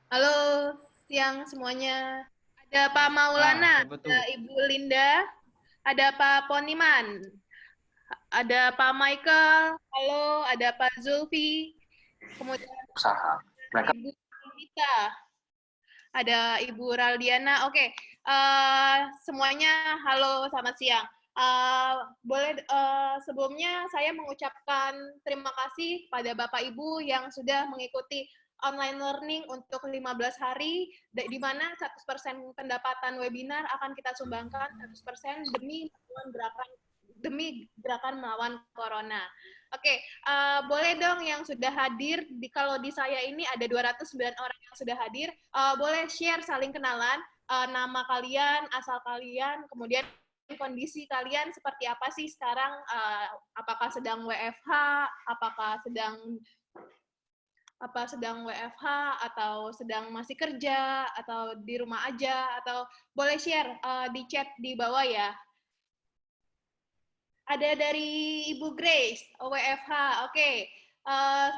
Halo, siang semuanya. Ada Pak Ah, Maulana, siapa ada tuh? Ibu Linda, ada Pak Poniman, ada Pak Michael, halo, ada Pak Zulfi, kemudian Usaha. Mereka Ibu Rita, ada Ibu Raldiana. Oke, semuanya halo, selamat siang. Boleh sebelumnya saya mengucapkan terima kasih pada Bapak Ibu yang sudah mengikuti online learning untuk 15 hari, di mana 100% pendapatan webinar akan kita sumbangkan 100% demi gerakan melawan corona. Oke, boleh dong yang sudah hadir, kalau di saya ini ada 209 orang yang sudah hadir, boleh share saling kenalan, nama kalian, asal kalian, kemudian kondisi kalian seperti apa sih sekarang, apakah sedang WFH, apakah sedang WFH, atau sedang masih kerja, atau di rumah aja, atau boleh share di chat di bawah ya. Ada dari Ibu Grace, WFH. Oke.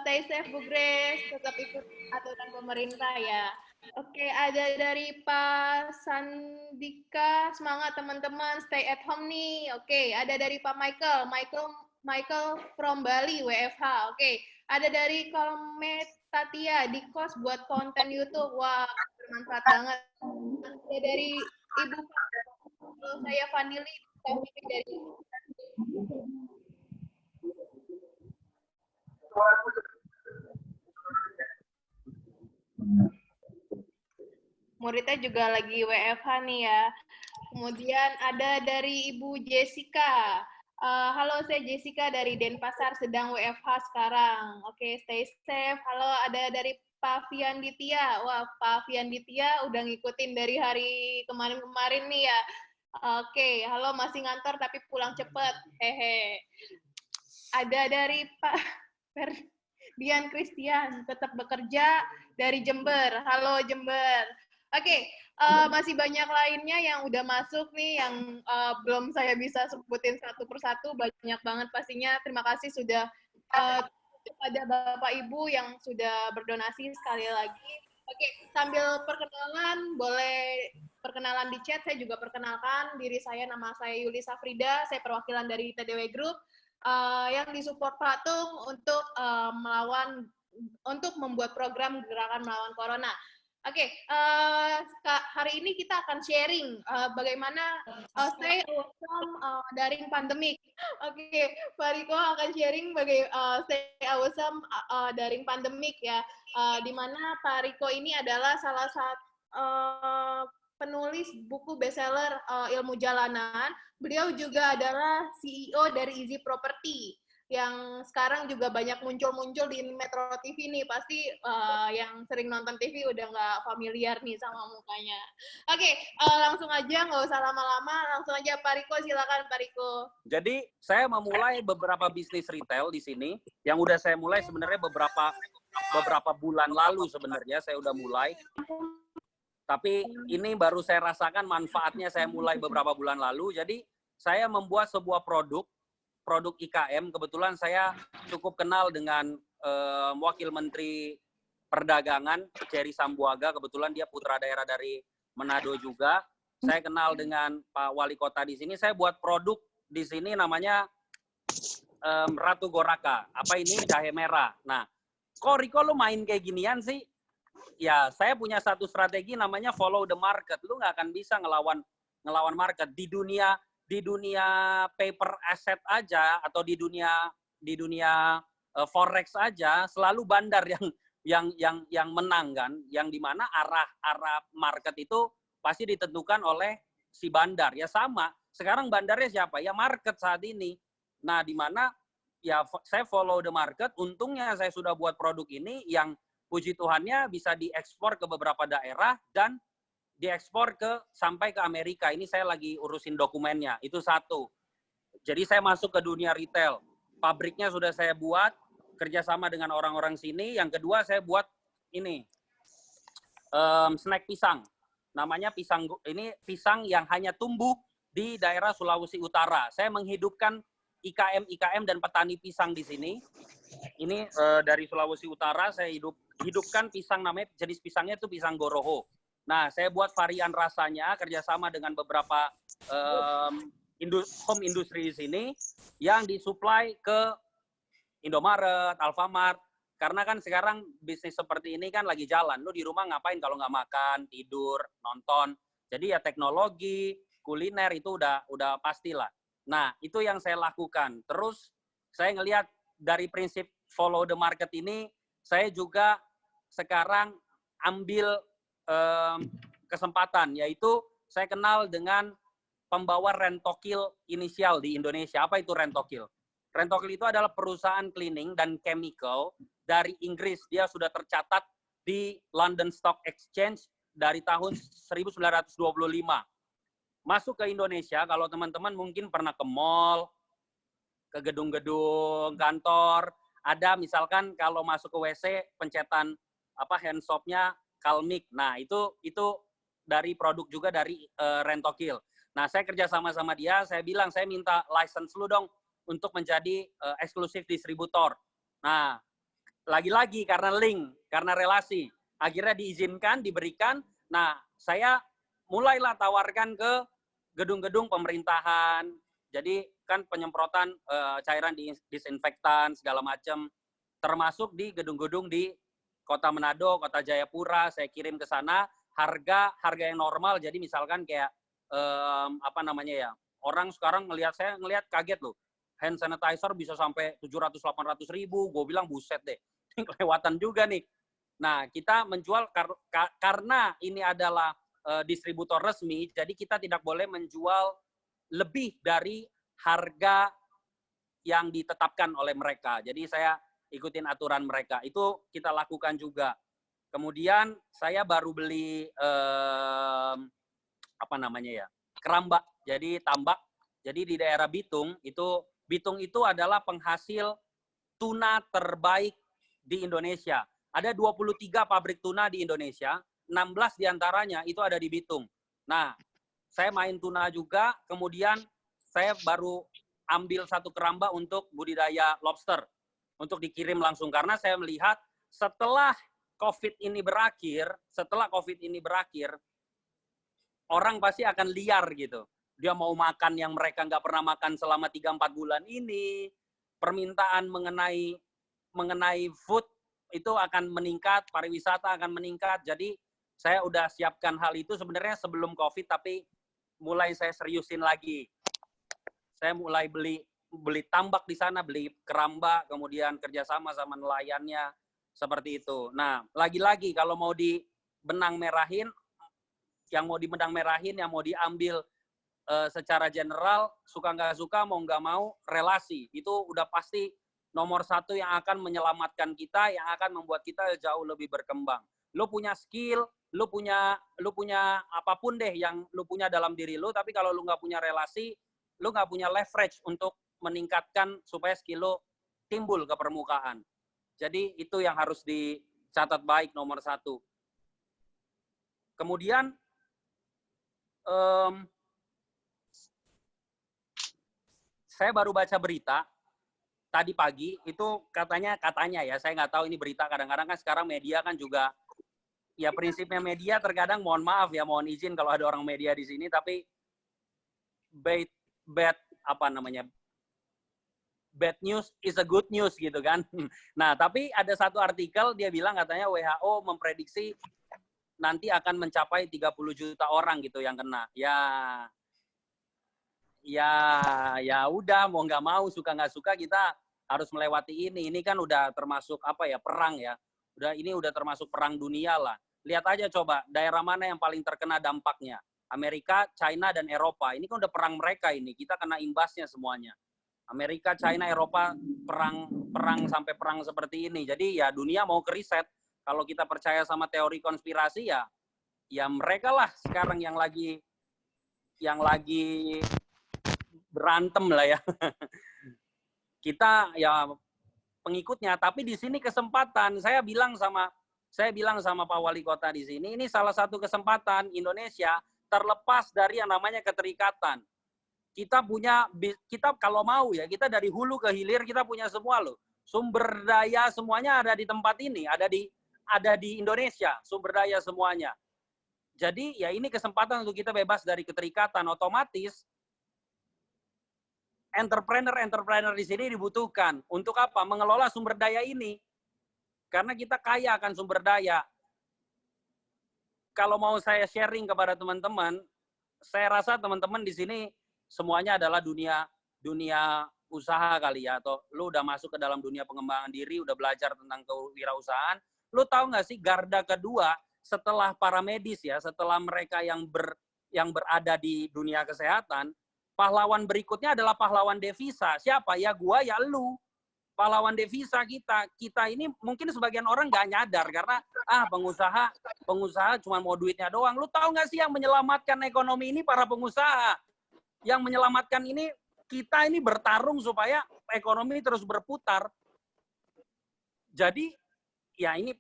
Stay safe Bu Grace, tetap ikut aturan pemerintah ya. Oke, ada dari Pak Sandika, semangat teman-teman, stay at home nih. Oke, ada dari Pak Michael, Michael from Bali, WFH. Oke, ada dari Kolmet Tatia, di kos buat konten YouTube. Wah, bermanfaat banget. Ada dari Ibu, saya Vanili, dari muridnya juga lagi WFH nih ya. Kemudian ada dari Ibu Jessica. Halo, saya Jessica dari Denpasar, sedang WFH sekarang. Oke, stay safe. Halo, ada dari Pak Fian Ditya. Wah, Pak Fian Ditya udah ngikutin dari hari kemarin-kemarin nih ya. Oke, halo, masih ngantor tapi pulang cepet. Hehe. Ada dari Pak Ferdian Christian, tetap bekerja dari Jember. Halo Jember. Oke, masih banyak lainnya yang udah masuk nih, yang belum saya bisa sebutin satu persatu. Banyak banget pastinya. Terima kasih sudah kepada Bapak Ibu yang sudah berdonasi sekali lagi. Oke, sambil perkenalan, boleh perkenalan di chat. Saya juga perkenalkan diri saya, nama saya Yuli Safrida, saya perwakilan dari TDW Group, yang disupport Patung untuk untuk membuat program gerakan melawan corona. Oke, hari ini kita akan sharing bagaimana stay away from daring pandemik. Oke, Pak Riko akan sharing stay away from daring pandemik ya, di mana Pak Riko ini adalah salah satu penulis buku bestseller Ilmu Jalanan. Beliau juga adalah CEO dari Easy Property, yang sekarang juga banyak muncul-muncul di Metro TV nih. Pasti yang sering nonton TV udah nggak familiar nih sama mukanya. Oke, langsung aja, nggak usah lama-lama, langsung aja Pak Riko, silakan Pak Riko. Jadi saya memulai beberapa bisnis retail di sini, yang udah saya mulai sebenarnya beberapa bulan lalu sebenarnya saya udah mulai. Tapi ini baru saya rasakan manfaatnya, saya mulai beberapa bulan lalu. Jadi saya membuat sebuah produk IKM. Kebetulan saya cukup kenal dengan Wakil Menteri Perdagangan, Cherry Sambuaga. Kebetulan dia putra daerah dari Manado juga. Saya kenal dengan Pak Wali Kota di sini. Saya buat produk di sini namanya Ratu Goraka. Apa ini? Jahe merah. Nah, kok Riko lu main kayak ginian sih? Ya, saya punya satu strategi namanya follow the market. Lu nggak akan bisa ngelawan market di dunia paper asset aja, atau di dunia forex aja, selalu bandar yang menang kan, yang dimana arah market itu pasti ditentukan oleh si bandar. Ya sama, sekarang bandarnya siapa? Ya market saat ini. Nah, dimana ya saya follow the market. Untungnya saya sudah buat produk ini yang puji Tuhannya bisa diekspor ke beberapa daerah dan diekspor sampai ke Amerika. Ini saya lagi urusin dokumennya. Itu satu. Jadi saya masuk ke dunia retail. Pabriknya sudah saya buat, kerjasama dengan orang-orang sini. Yang kedua saya buat ini, snack pisang. Namanya pisang yang hanya tumbuh di daerah Sulawesi Utara. Saya menghidupkan IKM dan petani pisang di sini. ini dari Sulawesi Utara, saya hidupkan pisang, namanya jenis pisangnya itu pisang Goroho. Nah, saya buat varian rasanya kerjasama dengan beberapa home industry di sini yang disuplai ke Indomaret, Alfamart. Karena kan sekarang bisnis seperti ini kan lagi jalan. Lu di rumah ngapain kalau nggak makan, tidur, nonton. Jadi ya teknologi, kuliner itu udah pastilah. Nah, itu yang saya lakukan. Terus saya ngelihat dari prinsip follow the market ini, saya juga sekarang ambil kesempatan, yaitu saya kenal dengan pembawa Rentokil inisial di Indonesia. Apa itu Rentokil? Rentokil itu adalah perusahaan cleaning dan chemical dari Inggris. Dia sudah tercatat di London Stock Exchange dari tahun 1925. Masuk ke Indonesia, kalau teman-teman mungkin pernah ke mall, ke gedung-gedung kantor, ada misalkan kalau masuk ke WC pencetan hand soap-nya Calmic. Nah, itu dari produk juga dari Rentokil. Nah, saya kerja sama dia, saya bilang saya minta license lu dong untuk menjadi eksklusif distributor. Nah, lagi-lagi karena link, karena relasi, akhirnya diizinkan, diberikan. Nah, saya mulailah tawarkan ke gedung-gedung pemerintahan. Jadi kan penyemprotan cairan disinfektan segala macam, termasuk di gedung-gedung di Kota Manado, Kota Jayapura, saya kirim ke sana harga yang normal. Jadi misalkan kayak orang sekarang saya ngelihat kaget loh. Hand sanitizer bisa sampai 700-800 ribu. Gue bilang buset deh, kelewatan juga nih. Nah, kita menjual karena ini adalah distributor resmi, jadi kita tidak boleh menjual lebih dari harga yang ditetapkan oleh mereka. Jadi saya ikutin aturan mereka. Itu kita lakukan juga. Kemudian saya baru beli keramba. Jadi tambak. Jadi di daerah Bitung itu adalah penghasil tuna terbaik di Indonesia. Ada 23 pabrik tuna di Indonesia, 16 diantaranya itu ada di Bitung. Nah, saya main tuna juga, kemudian saya baru ambil satu keramba untuk budidaya lobster, untuk dikirim langsung. Karena saya melihat setelah COVID ini berakhir, orang pasti akan liar gitu. Dia mau makan yang mereka nggak pernah makan selama 3-4 bulan ini. Permintaan mengenai food itu akan meningkat, pariwisata akan meningkat. Jadi saya udah siapkan hal itu sebenarnya sebelum COVID, tapi mulai saya seriusin lagi. Saya mulai beli tambak di sana, beli keramba, kemudian kerjasama sama nelayannya, seperti itu. Nah, lagi-lagi kalau mau dibenang merahin, yang mau diambil secara general, suka nggak suka, mau nggak mau, relasi. Itu udah pasti nomor satu yang akan menyelamatkan kita, yang akan membuat kita jauh lebih berkembang. Lu punya skill, lu punya apapun deh yang lu punya dalam diri lu, tapi kalau lu nggak punya relasi, lu nggak punya leverage untuk meningkatkan supaya skill lu timbul ke permukaan. Jadi itu yang harus dicatat baik, nomor satu. Kemudian saya baru baca berita tadi pagi, itu katanya ya, saya nggak tahu ini berita, kadang-kadang kan sekarang media kan juga, ya prinsipnya media terkadang, mohon maaf ya, mohon izin kalau ada orang media di sini, tapi bad news is a good news gitu kan. Nah, tapi ada satu artikel dia bilang katanya WHO memprediksi nanti akan mencapai 30 juta orang gitu yang kena. Ya udah, mau nggak mau, suka nggak suka, kita harus melewati ini. Ini kan udah termasuk perang ya. Ini udah termasuk perang dunia lah. Lihat aja coba daerah mana yang paling terkena dampaknya. Amerika, China, dan Eropa. Ini kan udah perang mereka ini. Kita kena imbasnya semuanya. Amerika, China, Eropa perang sampai perang seperti ini. Jadi ya dunia mau ke riset. Kalau kita percaya sama teori konspirasi ya mereka lah sekarang yang lagi berantem lah ya. Kita ya pengikutnya, tapi di sini kesempatan. Saya bilang sama Pak Wali Kota di sini, ini salah satu kesempatan Indonesia terlepas dari yang namanya keterikatan. Kita kalau mau ya, kita dari hulu ke hilir kita punya semua loh. Sumber daya semuanya ada di tempat ini, ada di Indonesia, sumber daya semuanya. Jadi ya ini kesempatan untuk kita bebas dari keterikatan. Otomatis entrepreneur di sini dibutuhkan. Untuk apa? Mengelola sumber daya ini. Karena kita kaya akan sumber daya. Kalau mau saya sharing kepada teman-teman, saya rasa teman-teman di sini semuanya adalah dunia usaha kali ya, atau lu udah masuk ke dalam dunia pengembangan diri, udah belajar tentang kewirausahaan. Lu tahu nggak sih garda kedua setelah para medis ya, setelah mereka yang berada di dunia kesehatan, pahlawan berikutnya adalah pahlawan devisa. Siapa? Ya gua, ya lu. Pahlawan devisa kita ini mungkin sebagian orang nggak nyadar karena pengusaha cuma mau duitnya doang. Lu tahu nggak sih yang menyelamatkan ekonomi ini para pengusaha? Yang menyelamatkan ini kita ini bertarung supaya ekonomi terus berputar. Jadi ya ini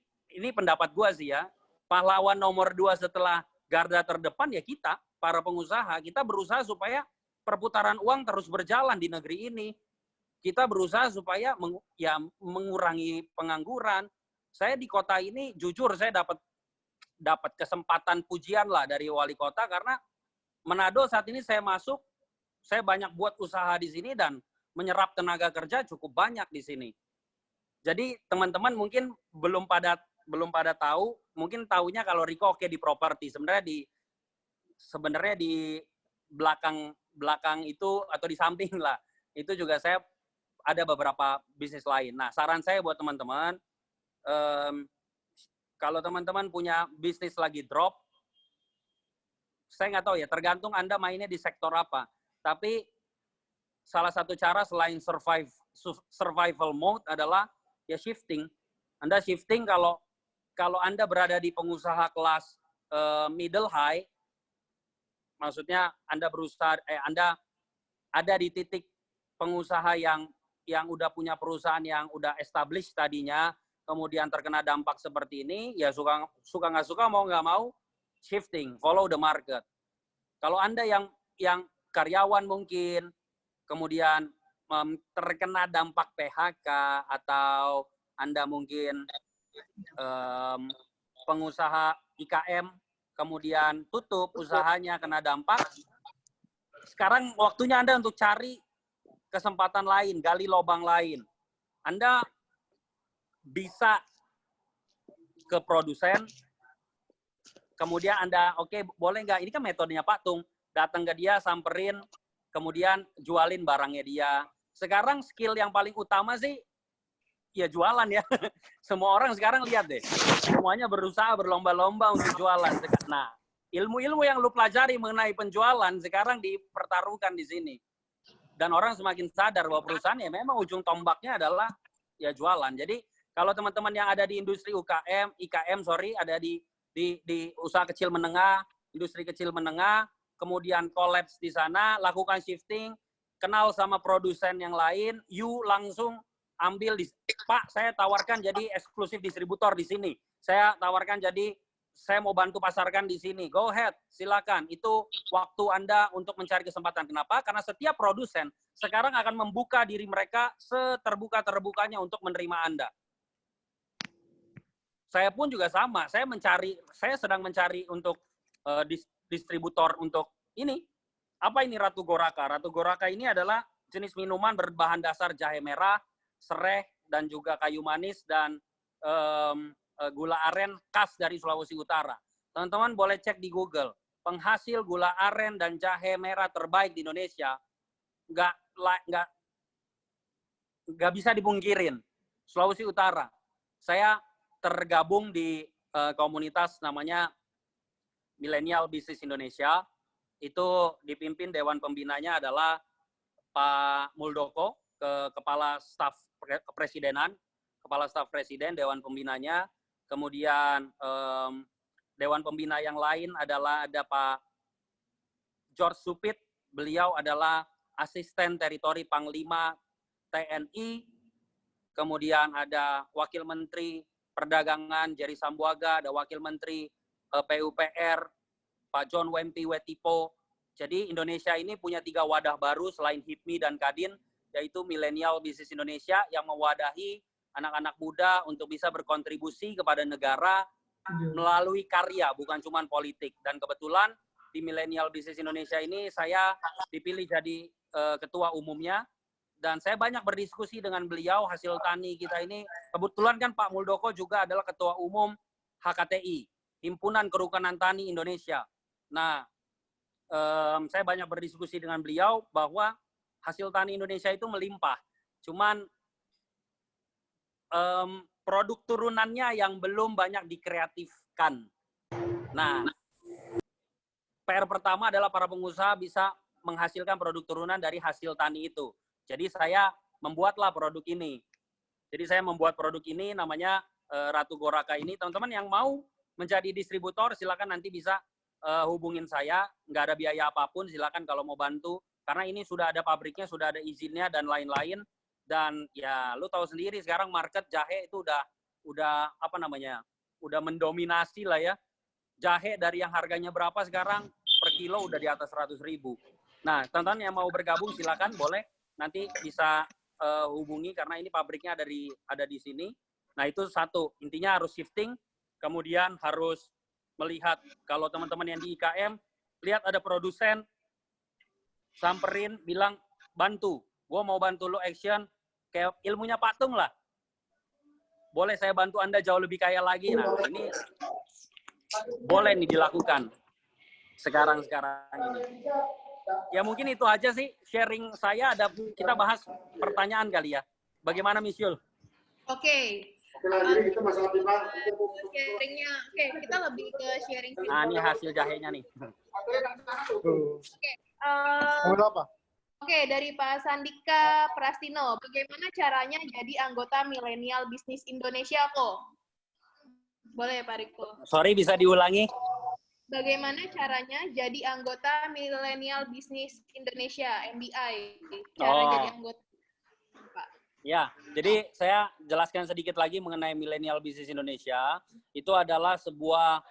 pendapat gua sih ya. Pahlawan nomor 2 setelah garda terdepan ya kita, para pengusaha. Kita berusaha supaya perputaran uang terus berjalan di negeri ini. Kita berusaha supaya mengurangi pengangguran. Saya di kota ini jujur saya dapat kesempatan pujian lah dari wali kota karena Manado saat ini saya masuk, saya banyak buat usaha di sini dan menyerap tenaga kerja cukup banyak di sini. Jadi teman-teman mungkin belum pada tahu, mungkin taunya kalau Riko oke di properti. Sebenarnya di belakang itu atau di samping lah. Itu juga saya ada beberapa bisnis lain. Nah, saran saya buat teman-teman, kalau teman-teman punya bisnis lagi drop, saya nggak tahu ya, tergantung Anda mainnya di sektor apa. Tapi salah satu cara selain survival mode adalah ya shifting. Anda shifting kalau Anda berada di pengusaha kelas middle high, maksudnya Anda Anda ada di titik pengusaha yang udah punya perusahaan yang udah established tadinya, kemudian terkena dampak seperti ini, ya suka nggak suka, mau nggak mau, shifting, follow the market. Kalau Anda yang karyawan mungkin, kemudian terkena dampak PHK, atau Anda mungkin pengusaha IKM, kemudian tutup usahanya, kena dampak, sekarang waktunya Anda untuk cari kesempatan lain, gali lubang lain. Anda bisa ke produsen, kemudian Anda, oke, boleh nggak? Ini kan metodenya Pak Tung, datang ke dia, samperin, kemudian jualin barangnya dia. Sekarang skill yang paling utama sih, ya jualan ya. Semua orang sekarang lihat deh, semuanya berusaha berlomba-lomba untuk jualan. Nah, ilmu-ilmu yang lu pelajari mengenai penjualan sekarang dipertaruhkan di sini. Dan orang semakin sadar bahwa perusahaan ya memang ujung tombaknya adalah ya jualan. Jadi kalau teman-teman yang ada di industri IKM, ada di usaha kecil menengah, industri kecil menengah, kemudian collapse di sana, lakukan shifting, kenal sama produsen yang lain, you langsung ambil Pak, saya tawarkan jadi eksklusif distributor di sini. Saya tawarkan jadi saya mau bantu pasarkan di sini. Go ahead, silakan. Itu waktu Anda untuk mencari kesempatan. Kenapa? Karena setiap produsen sekarang akan membuka diri mereka seterbuka-terbukanya untuk menerima Anda. Saya pun juga sama. Saya sedang mencari untuk distributor untuk ini. Apa ini Ratu Goraka? Ratu Goraka ini adalah jenis minuman berbahan dasar jahe merah, sereh, dan juga kayu manis, dan gula aren khas dari Sulawesi Utara. Teman-teman boleh cek di Google. Penghasil gula aren dan jahe merah terbaik di Indonesia. Nggak bisa dipungkirin. Sulawesi Utara. Saya tergabung di komunitas namanya Millennial Business Indonesia. Itu dipimpin Dewan Pembinanya adalah Pak Muldoko, Kepala Staf Kepresidenan, Kepala Staf Presiden, Dewan Pembinanya. Kemudian Dewan Pembina yang lain adalah ada Pak George Supit, beliau adalah Asisten Teritori Panglima TNI. Kemudian ada Wakil Menteri Perdagangan Jerry Sambuaga, ada Wakil Menteri PUPR Pak John Wempi Wetipo. Jadi Indonesia ini punya 3 wadah baru selain HIPMI dan Kadin. yaitu Millennial Business Indonesia yang mewadahi anak-anak muda untuk bisa berkontribusi kepada negara melalui karya, bukan cuma politik. Dan kebetulan di Millennial Business Indonesia ini saya dipilih jadi ketua umumnya, dan saya banyak berdiskusi dengan beliau. Hasil tani kita ini, kebetulan kan Pak Muldoko juga adalah ketua umum HKTI, Himpunan Kerukunan Tani Indonesia. Nah, saya banyak berdiskusi dengan beliau bahwa hasil tani Indonesia itu melimpah. Cuman produk turunannya yang belum banyak dikreatifkan. Nah, PR pertama adalah para pengusaha bisa menghasilkan produk turunan dari hasil tani itu. Jadi saya membuatlah produk ini. Jadi saya membuat produk ini namanya Ratu Goraka ini. Teman-teman yang mau menjadi distributor silakan nanti bisa hubungin saya. Nggak ada biaya apapun, silakan kalau mau bantu. Karena ini sudah ada pabriknya, sudah ada izinnya dan lain-lain. Dan ya lu tahu sendiri sekarang market jahe itu udah apa namanya? Udah mendominasi lah ya. Jahe dari yang harganya berapa sekarang per kilo udah di atas 100.000. Nah, teman-teman yang mau bergabung silakan boleh nanti bisa hubungi karena ini pabriknya ada di sini. Nah, itu satu. Intinya harus shifting, kemudian harus melihat kalau teman-teman yang di IKM lihat ada produsen samperin bilang bantu, gue mau bantu lo action kayak ilmunya Pak Tung lah. Boleh saya bantu Anda jauh lebih kaya lagi. Nah, ini boleh nih dilakukan sekarang ini. Ya mungkin itu aja sih sharing saya. Kita bahas pertanyaan kali ya. Bagaimana Miss Yul? Oke. Jadi kita masalah timah. Sharingnya, oke, kita lebih ke sharing. Nah, ini hasil jahenya nih. Oke. Oke, dari Pak Sandika Prastino, bagaimana caranya jadi anggota Millennial Business Indonesia kok? Boleh Pak Riko? Sorry, bisa diulangi? Bagaimana caranya jadi anggota Millennial Business Indonesia, MBI? Cara jadi anggota, Pak. Ya, jadi saya jelaskan sedikit lagi mengenai Millennial Business Indonesia. Itu adalah sebuah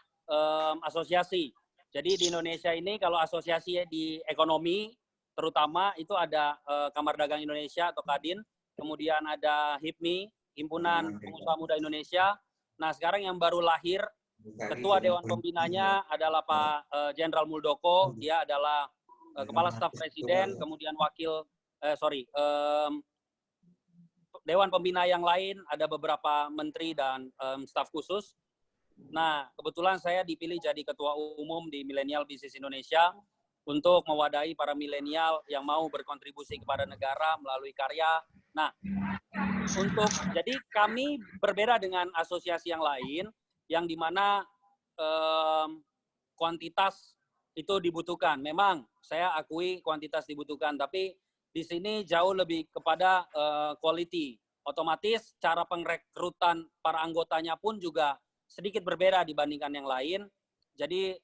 asosiasi. Jadi di Indonesia ini kalau asosiasi di ekonomi, terutama itu ada Kamar Dagang Indonesia atau Kadin, kemudian ada HIPMI, Himpunan Pengusaha Muda Indonesia. Nah, sekarang yang baru lahir, Ketua Dewan Pembinanya adalah Pak Jenderal Muldoko, dia adalah Kepala Staf Presiden, kemudian Dewan Pembina yang lain, ada beberapa menteri dan staf khusus. Nah, kebetulan saya dipilih jadi Ketua Umum di Millennial Business Indonesia untuk mewadahi para milenial yang mau berkontribusi kepada negara melalui karya. Nah, jadi kami berbeda dengan asosiasi yang lain, yang dimana kuantitas itu dibutuhkan. Memang saya akui kuantitas dibutuhkan, tapi di sini jauh lebih kepada quality. Otomatis cara pengrekrutan para anggotanya pun juga sedikit berbeda dibandingkan yang lain. Jadi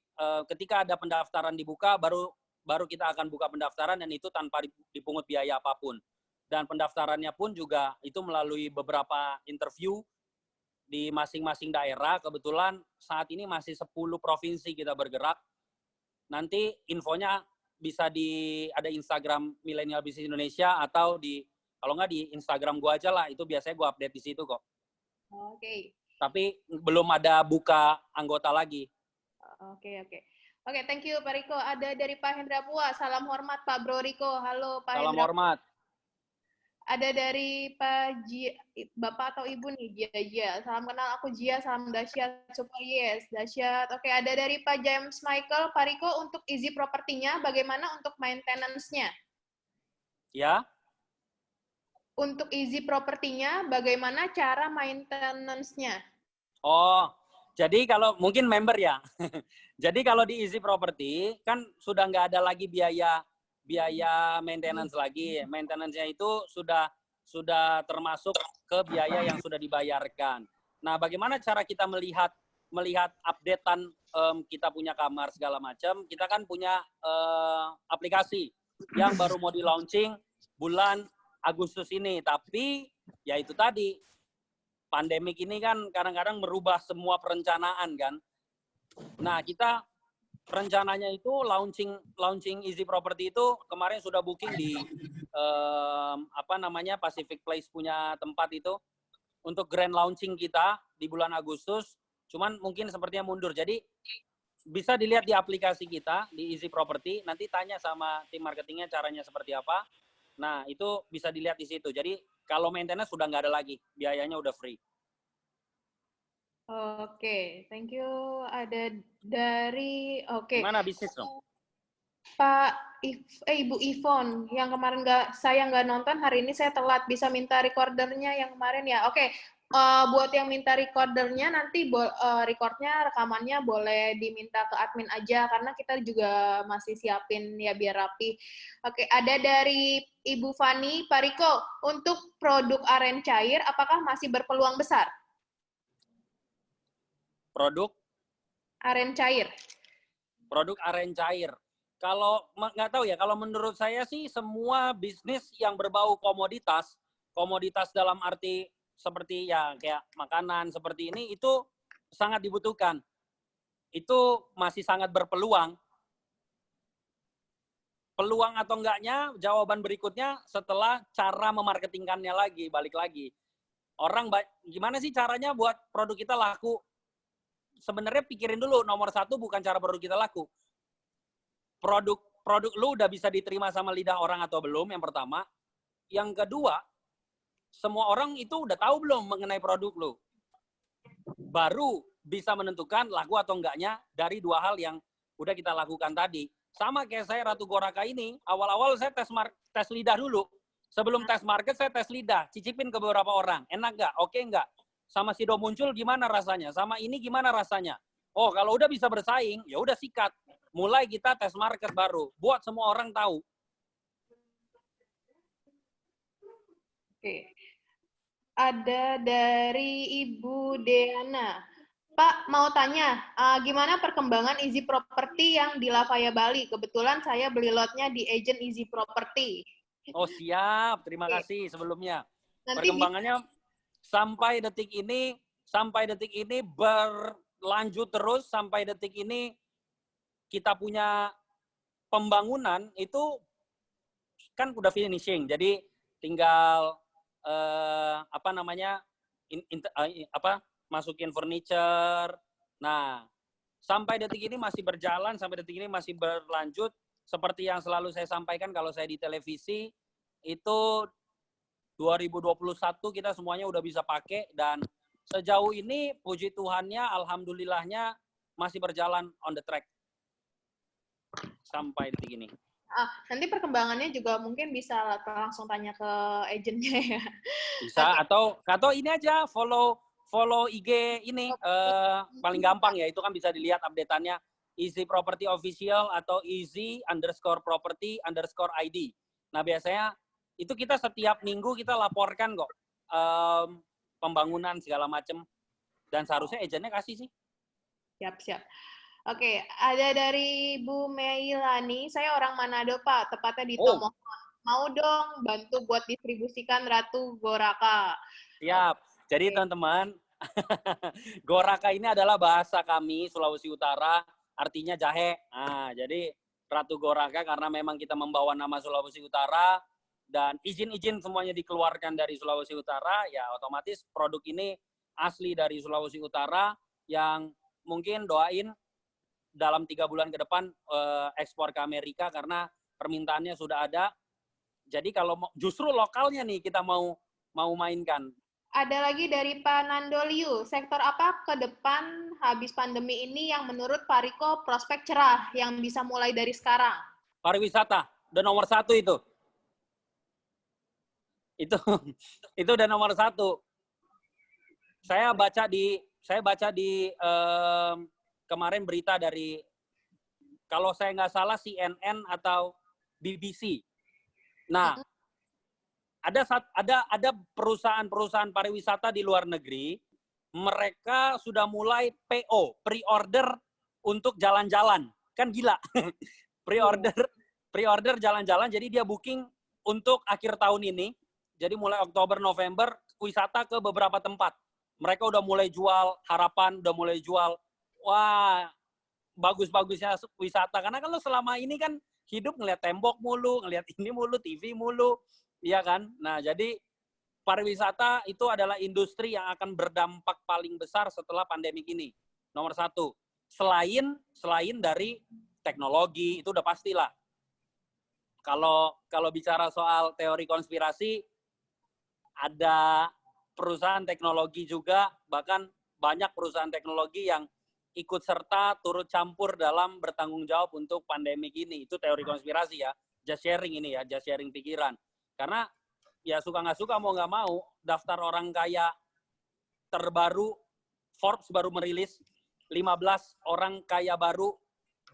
ketika ada pendaftaran dibuka, baru kita akan buka pendaftaran, dan itu tanpa dipungut biaya apapun. Dan pendaftarannya pun juga itu melalui beberapa interview di masing-masing daerah. Kebetulan saat ini masih 10 provinsi kita bergerak. Nanti infonya bisa ada Instagram Millennial Business Indonesia atau kalau nggak di Instagram gua aja lah, itu biasanya gua update di situ kok. Oke. Tapi belum ada buka anggota lagi. Oke. Oke, thank you Pak Riko. Ada dari Pak Hendra Pua. Salam hormat Pak Bro Riko. Halo Pak Salam Hendra. hormat. Ada dari Pak Bapak atau Ibu nih, Jia. Salam kenal, aku Jia, salam dahsyat, super yes, dahsyat. Oke, ada dari Pak James Michael, Pak Riko, untuk easy propertinya, bagaimana untuk maintenance-nya? Ya. Untuk easy propertinya, bagaimana cara maintenance-nya? Oh, jadi kalau mungkin member ya. Jadi kalau di easy property, kan sudah nggak ada lagi biaya maintenance lagi. Maintenance-nya itu sudah termasuk ke biaya yang sudah dibayarkan. Nah, bagaimana cara kita melihat updatean kita punya kamar segala macam? Kita kan punya aplikasi yang baru mau di-launching bulan Agustus ini. Tapi ya itu tadi, pandemik ini kan kadang-kadang merubah semua perencanaan kan. Nah, kita rencananya itu launching easy property itu kemarin sudah booking di Pacific Place punya tempat itu untuk grand launching kita di bulan Agustus. Cuman mungkin sepertinya mundur. Jadi bisa dilihat di aplikasi kita di Easy Property. Nanti tanya sama tim marketingnya caranya seperti apa. Nah itu bisa dilihat di situ. Jadi kalau maintenance sudah nggak ada lagi, biayanya udah free. Oke, thank you. Ada dari Gimana bisnis dong? Ibu Ivon yang kemarin saya nggak nonton, hari ini saya telat, bisa minta recordernya yang kemarin ya. Oke, buat yang minta recordernya nanti recordnya rekamannya boleh diminta ke admin aja karena kita juga masih siapin ya biar rapi. Oke, ada dari Ibu Fani, Pak Riko, untuk produk aren cair apakah masih berpeluang besar? Produk Aren cair. Produk aren cair. Kalau nggak tahu ya, kalau menurut saya sih semua bisnis yang berbau komoditas dalam arti seperti ya kayak makanan seperti ini itu sangat dibutuhkan. Itu masih sangat berpeluang. Peluang atau enggaknya, jawaban berikutnya setelah cara memarketingkannya lagi, balik lagi. Orang gimana sih caranya buat produk kita laku? Sebenarnya pikirin dulu, nomor satu bukan cara produk kita laku. Produk lu udah bisa diterima sama lidah orang atau belum, yang pertama. Yang kedua, semua orang itu udah tahu belum mengenai produk lu. Baru bisa menentukan laku atau enggaknya dari dua hal yang udah kita lakukan tadi. Sama kayak saya Ratu Goraka ini, awal-awal saya tes lidah dulu. Sebelum tes market, saya tes lidah. Cicipin ke beberapa orang. Enak nggak? Oke nggak? Sama Sido Muncul gimana rasanya? Sama ini gimana rasanya? Oh, kalau udah bisa bersaing, ya udah sikat. Mulai kita tes market baru. Buat semua orang tahu. Oke. Ada dari Ibu Deana. Pak, mau tanya, gimana perkembangan Easy Property yang di Lavaya Bali? Kebetulan saya beli lotnya di agent Easy Property. Oh, siap. Terima kasih sebelumnya. Nanti Perkembangannya sampai detik ini berlanjut terus, sampai detik ini kita punya pembangunan itu kan udah finishing. Jadi tinggal masukin furniture. Nah, sampai detik ini masih berjalan, sampai detik ini masih berlanjut. Seperti yang selalu saya sampaikan kalau saya di televisi, itu 2021 kita semuanya udah bisa pakai dan sejauh ini puji Tuhannya, alhamdulillahnya masih berjalan on the track sampai detik ini. Nanti perkembangannya juga mungkin bisa langsung tanya ke agennya ya. Bisa atau ini aja follow IG ini paling gampang ya, itu kan bisa dilihat update-annya Easy Property Official atau easy_property_id. Nah biasanya itu kita setiap minggu kita laporkan kok pembangunan segala macam dan seharusnya agennya kasih sih. Siap. Oke, ada dari Bu Meilani. Saya orang Manado, Pak, tepatnya di Tomohon. Mau dong bantu buat distribusikan Ratu Goraka. Siap. Jadi teman-teman, Goraka ini adalah bahasa kami Sulawesi Utara, artinya jahe. Nah, jadi Ratu Goraka karena memang kita membawa nama Sulawesi Utara dan izin-izin semuanya dikeluarkan dari Sulawesi Utara, ya otomatis produk ini asli dari Sulawesi Utara yang mungkin doain dalam 3 bulan ke depan ekspor ke Amerika karena permintaannya sudah ada. Jadi kalau justru lokalnya nih kita mau mainkan. Ada lagi dari Pak Nandoliu, sektor apa ke depan habis pandemi ini yang menurut Pak Riko prospek cerah yang bisa mulai dari sekarang? Pariwisata, udah nomor 1 itu. Itu udah nomor 1. Saya baca di kemarin berita dari, kalau saya nggak salah CNN atau BBC. Nah, ada perusahaan pariwisata di luar negeri, mereka sudah mulai PO, pre-order untuk jalan-jalan. Kan gila. Pre-order jalan-jalan, jadi dia booking untuk akhir tahun ini. Jadi mulai Oktober, November, wisata ke beberapa tempat. Mereka udah mulai jual, harapan udah mulai jual. Wah, bagus-bagusnya wisata. Karena kalau selama ini kan hidup ngelihat tembok mulu, ngelihat ini mulu, TV mulu, iya kan? Nah, jadi pariwisata itu adalah industri yang akan berdampak paling besar setelah pandemi ini. Nomor satu. Selain dari teknologi, itu udah pastilah. Kalau bicara soal teori konspirasi, ada perusahaan teknologi juga, bahkan banyak perusahaan teknologi yang ikut serta turut campur dalam bertanggung jawab untuk pandemik ini. Itu teori konspirasi ya, just sharing ini ya, just sharing pikiran. Karena ya suka nggak suka, mau nggak mau, daftar orang kaya terbaru, Forbes baru merilis 15 orang kaya baru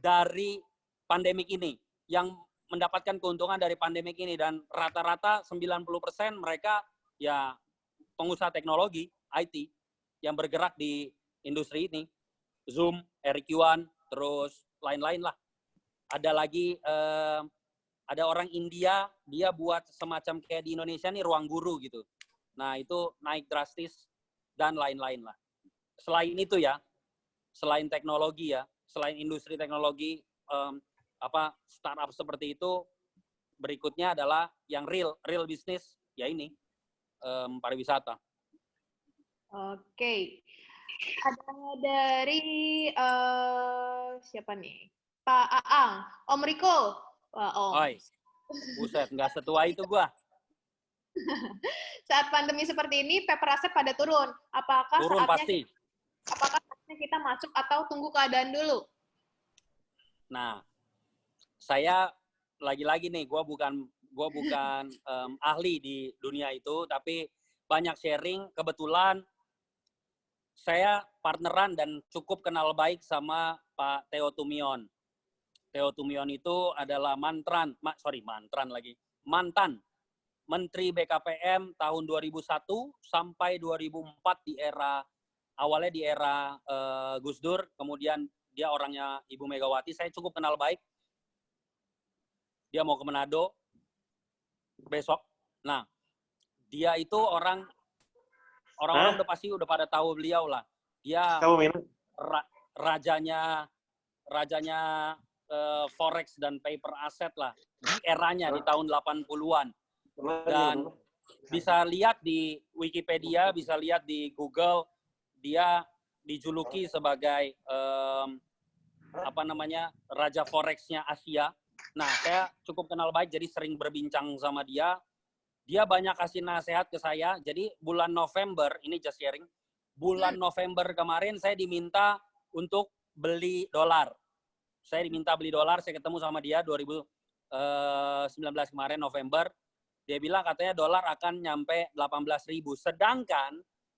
dari pandemik ini, yang mendapatkan keuntungan dari pandemik ini, dan rata-rata 90% mereka ya pengusaha teknologi, IT, yang bergerak di industri ini. Zoom, Eric Yuan, terus lain-lain lah. Ada lagi, ada orang India, dia buat semacam kayak di Indonesia nih ruang guru gitu. Nah itu naik drastis, dan lain-lain lah. Selain itu ya, selain teknologi ya, selain industri teknologi, startup seperti itu, berikutnya adalah yang real business, ya ini, pariwisata. Oke. Ada dari siapa nih? Pak Aang, Om Riko. Wah, Om. Oi, buset, nggak setua itu gua. Saat pandemi seperti ini, paper asset pada turun. Turun pasti. Apakah saatnya kita masuk atau tunggu keadaan dulu? Nah, saya lagi-lagi nih, gua bukan ahli di dunia itu, tapi banyak sharing. Kebetulan saya partneran dan cukup kenal baik sama Pak Theo Tumion. Theo Tumion itu adalah mantan Menteri BKPM tahun 2001 sampai 2004 awalnya di era Gus Dur, kemudian dia orangnya Ibu Megawati, saya cukup kenal baik. Dia mau ke Manado besok. Nah, dia itu orang-orang udah pasti udah pada tahu beliau lah. Dia rajanya forex dan paper asset lah di eranya di tahun 80-an. Dan bisa lihat di Wikipedia, bisa lihat di Google, dia dijuluki sebagai raja forex-nya Asia. Nah, saya cukup kenal baik, jadi sering berbincang sama dia. Dia banyak kasih nasihat ke saya. Jadi bulan November, ini just sharing, bulan November kemarin saya diminta untuk beli dolar. Saya diminta beli dolar, saya ketemu sama dia 2019 kemarin November. Dia bilang katanya dolar akan nyampe 18.000.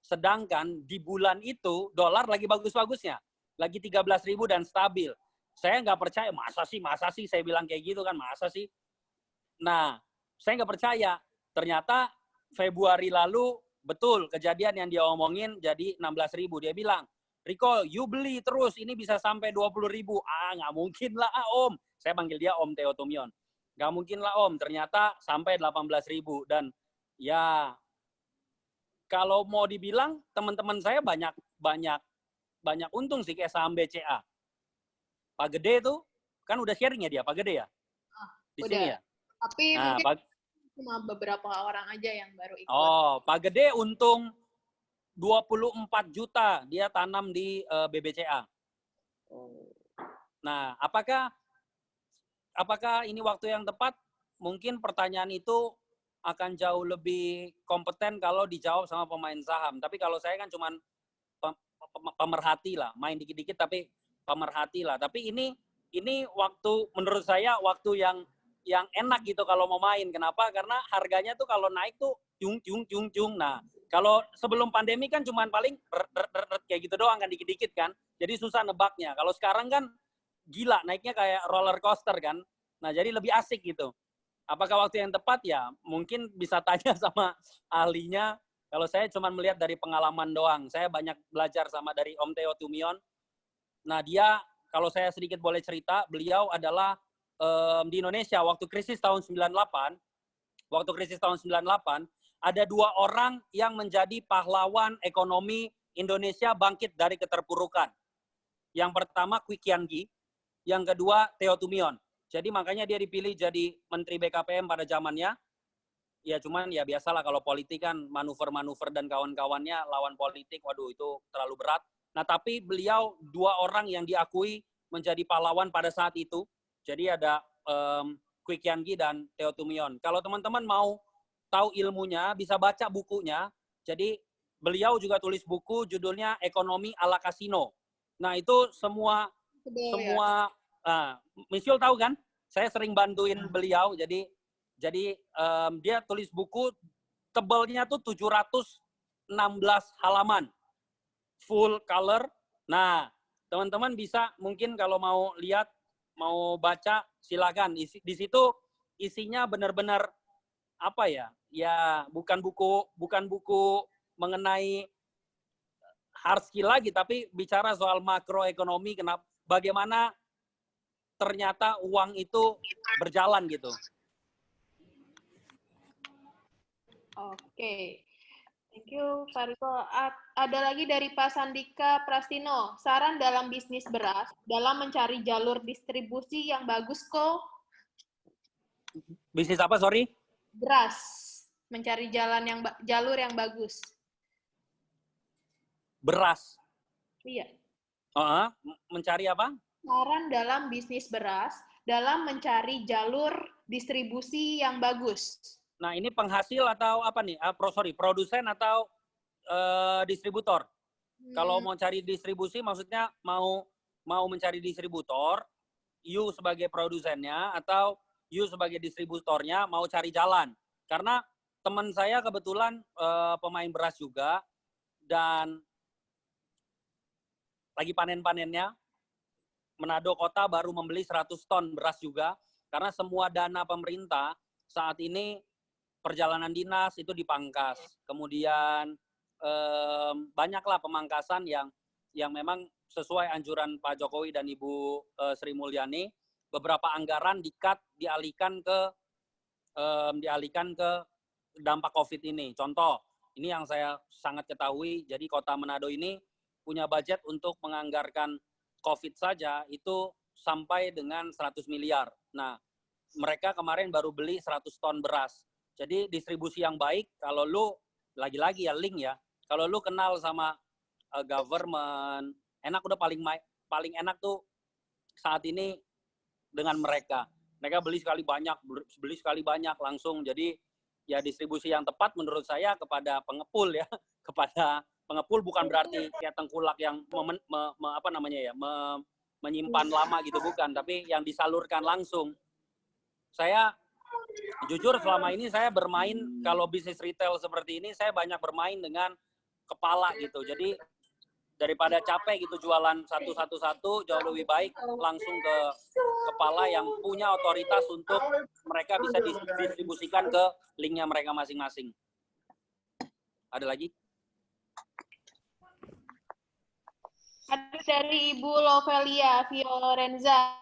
Sedangkan di bulan itu dolar lagi bagus-bagusnya. Lagi 13.000 dan stabil. Saya nggak percaya, masa sih saya bilang kayak gitu kan, masa sih. Nah, saya nggak percaya. Ternyata Februari lalu betul kejadian yang dia omongin jadi 16.000. Dia bilang, Riko, you beli terus, ini bisa sampai 20.000. Nggak mungkin lah Om. Saya panggil dia Om Theo Tumion. Nggak mungkin lah Om, ternyata sampai 18.000. Dan ya, kalau mau dibilang, teman-teman saya banyak untung sih kayak saham BCA. Pak Gede tuh, kan udah sharing ya dia, Pak Gede ya? Di udah. sini ya? Tapi nah, mungkin cuma beberapa orang aja yang baru ikut. Oh, Pak Gede untung 24 juta dia tanam di BBCA. Nah, apakah ini waktu yang tepat? Mungkin pertanyaan itu akan jauh lebih kompeten kalau dijawab sama pemain saham. Tapi kalau saya kan cuma pemerhati lah, main dikit-dikit tapi pemerhati lah. Tapi ini waktu, menurut saya waktu yang enak gitu kalau mau main. Kenapa? Karena harganya tuh kalau naik tuh cung. Nah, kalau sebelum pandemi kan cuman paling kayak gitu doang kan, dikit-dikit kan. Jadi susah nebaknya. Kalau sekarang kan gila, naiknya kayak roller coaster kan. Nah, jadi lebih asik gitu. Apakah waktu yang tepat? Ya, mungkin bisa tanya sama ahlinya. Kalau saya cuma melihat dari pengalaman doang. Saya banyak belajar dari Om Theo Tumion. Nah, dia, kalau saya sedikit boleh cerita, beliau adalah di Indonesia waktu krisis tahun 98, ada 2 orang yang menjadi pahlawan ekonomi Indonesia bangkit dari keterpurukan. Yang pertama Kwi Kian Gi, yang kedua Theo Tumion. Jadi makanya dia dipilih jadi Menteri BKPM pada zamannya. Ya cuman ya biasalah kalau politik kan manuver-manuver dan kawan-kawannya lawan politik, waduh itu terlalu berat. Nah tapi beliau 2 orang yang diakui menjadi pahlawan pada saat itu. Jadi ada Kwi Kian Gi dan Theo Tumion. Kalau teman-teman mau tahu ilmunya, bisa baca bukunya. Jadi beliau juga tulis buku judulnya Ekonomi ala Kasino. Nah itu semua Misyul tahu kan? Saya sering bantuin beliau. Jadi dia tulis buku tebelnya tuh 716 halaman, full color. Nah, teman-teman bisa mungkin kalau mau lihat, mau baca, silakan. Di situ isinya benar-benar apa ya? Ya bukan buku mengenai hard skill lagi, tapi bicara soal makroekonomi, bagaimana ternyata uang itu berjalan gitu. Oke, thank you Pak Riko. Ada lagi dari Pak Sandika Prastino, saran dalam bisnis beras, dalam mencari jalur distribusi yang bagus kok. Bisnis apa, sorry? Beras, mencari jalur yang bagus. Beras? Iya. Mencari apa? Saran dalam bisnis beras, dalam mencari jalur distribusi yang bagus. Nah, ini penghasil atau apa nih? Produsen atau distributor? Kalau mau cari distribusi, maksudnya mau mencari distributor, you sebagai produsennya, atau you sebagai distributornya mau cari jalan. Karena teman saya kebetulan pemain beras juga, dan lagi panen-panennya, Manado Kota baru membeli 100 ton beras juga, karena semua dana pemerintah saat ini perjalanan dinas itu dipangkas. Kemudian banyaklah pemangkasan yang memang sesuai anjuran Pak Jokowi dan Ibu Sri Mulyani. Beberapa anggaran dialihkan ke dampak COVID ini. Contoh, ini yang saya sangat ketahui. Jadi Kota Manado ini punya budget untuk menganggarkan COVID saja itu sampai dengan 100 miliar. Nah, mereka kemarin baru beli 100 ton beras. Jadi distribusi yang baik, kalau lu, lagi-lagi ya link ya, kalau lu kenal sama government, udah paling enak tuh saat ini dengan mereka. Mereka beli sekali banyak langsung. Jadi ya distribusi yang tepat menurut saya kepada pengepul ya, kepada pengepul bukan berarti kayak tengkulak yang menyimpan lama gitu, bukan, tapi yang disalurkan langsung. Saya jujur selama ini saya bermain, kalau bisnis retail seperti ini, saya banyak bermain dengan kepala gitu. Jadi daripada capek gitu jualan satu-satu, jauh lebih baik langsung ke kepala yang punya otoritas untuk mereka bisa didistribusikan ke linknya mereka masing-masing. Ada lagi? Ada dari Ibu Lovelia Fiorenza.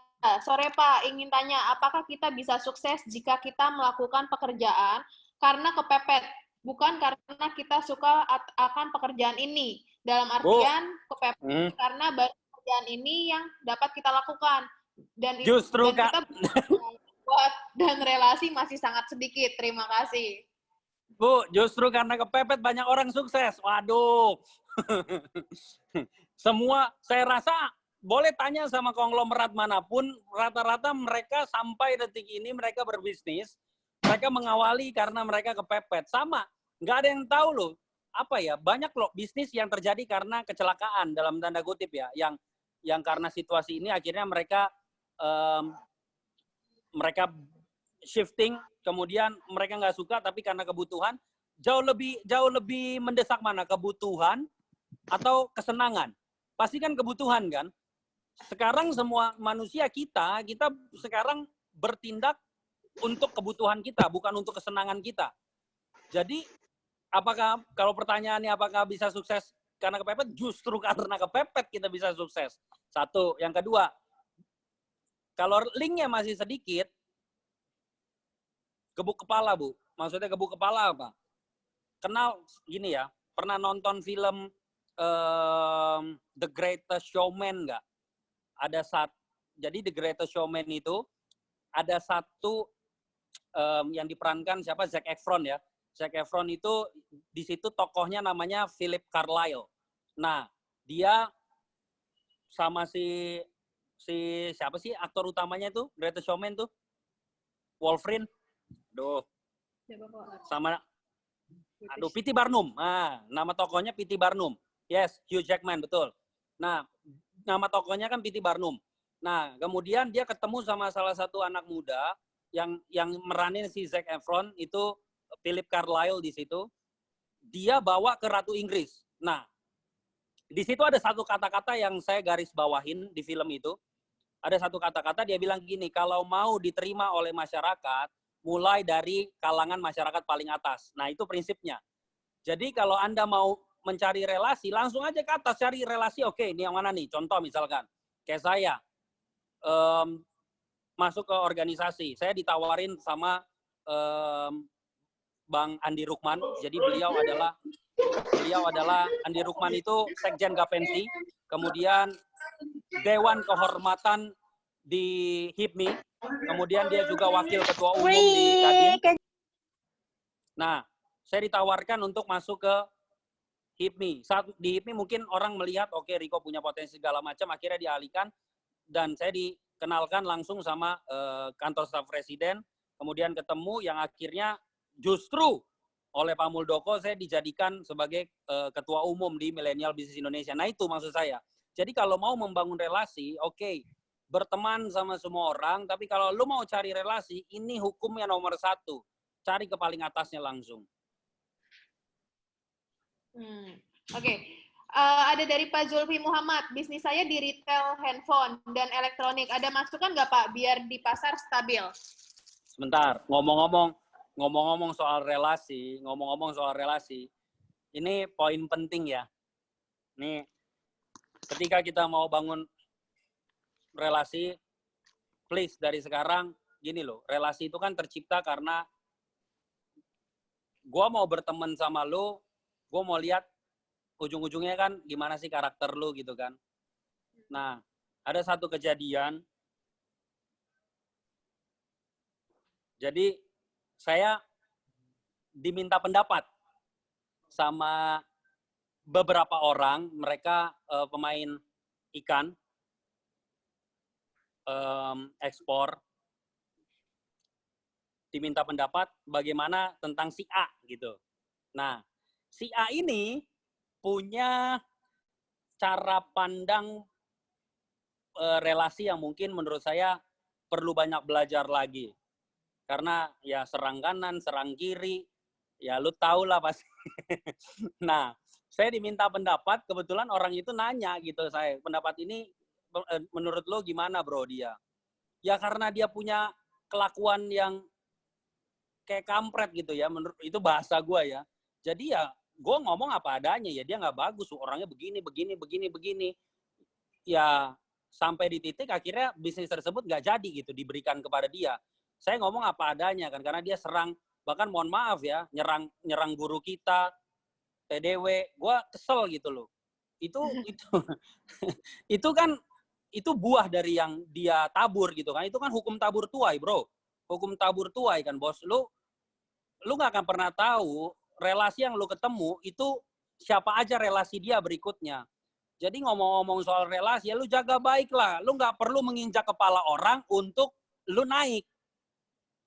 Sore Pak, ingin tanya, apakah kita bisa sukses jika kita melakukan pekerjaan karena kepepet, bukan karena kita suka akan pekerjaan ini? Dalam artian kepepet karena pekerjaan ini yang dapat kita lakukan. Dan justru kita buat dan relasi masih sangat sedikit. Terima kasih. Bu, justru karena kepepet banyak orang sukses. Waduh. Semua, saya rasa boleh tanya sama konglomerat manapun, rata-rata mereka sampai detik ini mereka berbisnis, mereka mengawali karena mereka kepepet. Sama, nggak ada yang tahu loh, banyak loh bisnis yang terjadi karena kecelakaan, dalam tanda kutip ya, yang karena situasi ini akhirnya mereka shifting, kemudian mereka nggak suka, tapi karena kebutuhan, jauh lebih mendesak mana, kebutuhan atau kesenangan? Pasti kan kebutuhan kan? Sekarang semua manusia kita sekarang bertindak untuk kebutuhan kita, bukan untuk kesenangan kita. Jadi, kalau pertanyaannya apakah bisa sukses karena kepepet? Justru karena kepepet kita bisa sukses. Satu. Yang kedua, kalau linknya masih sedikit, gebuk kepala, Bu. Maksudnya gebuk kepala apa? Kenal gini ya, pernah nonton film The Greatest Showman nggak? Jadi The Greatest Showman itu ada satu yang diperankan siapa? Zac Efron ya. Zac Efron itu di situ tokohnya namanya Philip Carlyle. Nah, dia sama si siapa sih aktor utamanya itu? Greatest Showman tuh? Wolverine. Aduh. Sama P.T. Barnum. Nah, nama tokohnya P.T. Barnum. Yes, Hugh Jackman, betul. Nah, nama tokohnya kan P.T. Barnum. Nah, kemudian dia ketemu sama salah satu anak muda yang meranin si Zac Efron itu Philip Carlyle di situ. Dia bawa ke Ratu Inggris. Nah, di situ ada satu kata-kata yang saya garis bawahin di film itu. Ada satu kata-kata dia bilang gini, kalau mau diterima oleh masyarakat, mulai dari kalangan masyarakat paling atas. Nah, itu prinsipnya. Jadi kalau Anda mau mencari relasi, langsung aja ke atas cari relasi. Oke, ini yang mana nih? Contoh misalkan, kayak saya masuk ke organisasi. Saya ditawarin sama Bang Andi Rukman. Jadi beliau adalah Andi Rukman itu Sekjen Gapensi, kemudian Dewan Kehormatan di HIPMI, kemudian dia juga wakil ketua umum di Kadin. Nah, saya ditawarkan untuk masuk ke HIPMI. Saat di HIPMI mungkin orang melihat, oke, Riko punya potensi segala macam, akhirnya dialihkan, dan saya dikenalkan langsung sama kantor staf presiden, kemudian ketemu yang akhirnya justru oleh Pak Muldoko saya dijadikan sebagai ketua umum di Millennial Business Indonesia. Nah, itu maksud saya. Jadi kalau mau membangun relasi, oke, berteman sama semua orang, tapi kalau lu mau cari relasi, ini hukumnya nomor 1. Cari ke paling atasnya langsung. Oke. Ada dari Pak Zulfi Muhammad, bisnis saya di retail handphone dan elektronik. Ada masukan nggak Pak, biar di pasar stabil? Sebentar, ngomong-ngomong soal relasi, ini poin penting ya. Nih, ketika kita mau bangun relasi, please dari sekarang, gini loh, relasi itu kan tercipta karena gue mau berteman sama lo, gue mau lihat ujung-ujungnya kan gimana sih karakter lo gitu kan. Nah, ada satu kejadian, jadi saya diminta pendapat sama beberapa orang, mereka pemain ikan, ekspor, diminta pendapat bagaimana tentang si A gitu. Nah, si A ini punya cara pandang relasi yang mungkin menurut saya perlu banyak belajar lagi. Karena ya serang kanan, serang kiri, ya lu tau lah pasti. Nah, saya diminta pendapat, kebetulan orang itu nanya gitu, saya pendapat ini menurut lo gimana bro dia? Ya karena dia punya kelakuan yang kayak kampret gitu ya, menurut itu bahasa gue ya. Jadi ya gue ngomong apa adanya, ya dia nggak bagus, orangnya begini. Ya sampai di titik akhirnya bisnis tersebut nggak jadi gitu, diberikan kepada dia. Saya ngomong apa adanya kan, karena dia serang, bahkan mohon maaf ya, nyerang guru kita, TDW, gue kesel gitu loh. Itu kan itu buah dari yang dia tabur gitu kan. Itu kan hukum tabur tuai, bro. Hukum tabur tuai kan, bos. Lu nggak akan pernah tahu relasi yang lu ketemu itu siapa aja relasi dia berikutnya. Jadi ngomong-ngomong soal relasi, ya lu jaga baik lah. Lu nggak perlu menginjak kepala orang untuk lu naik.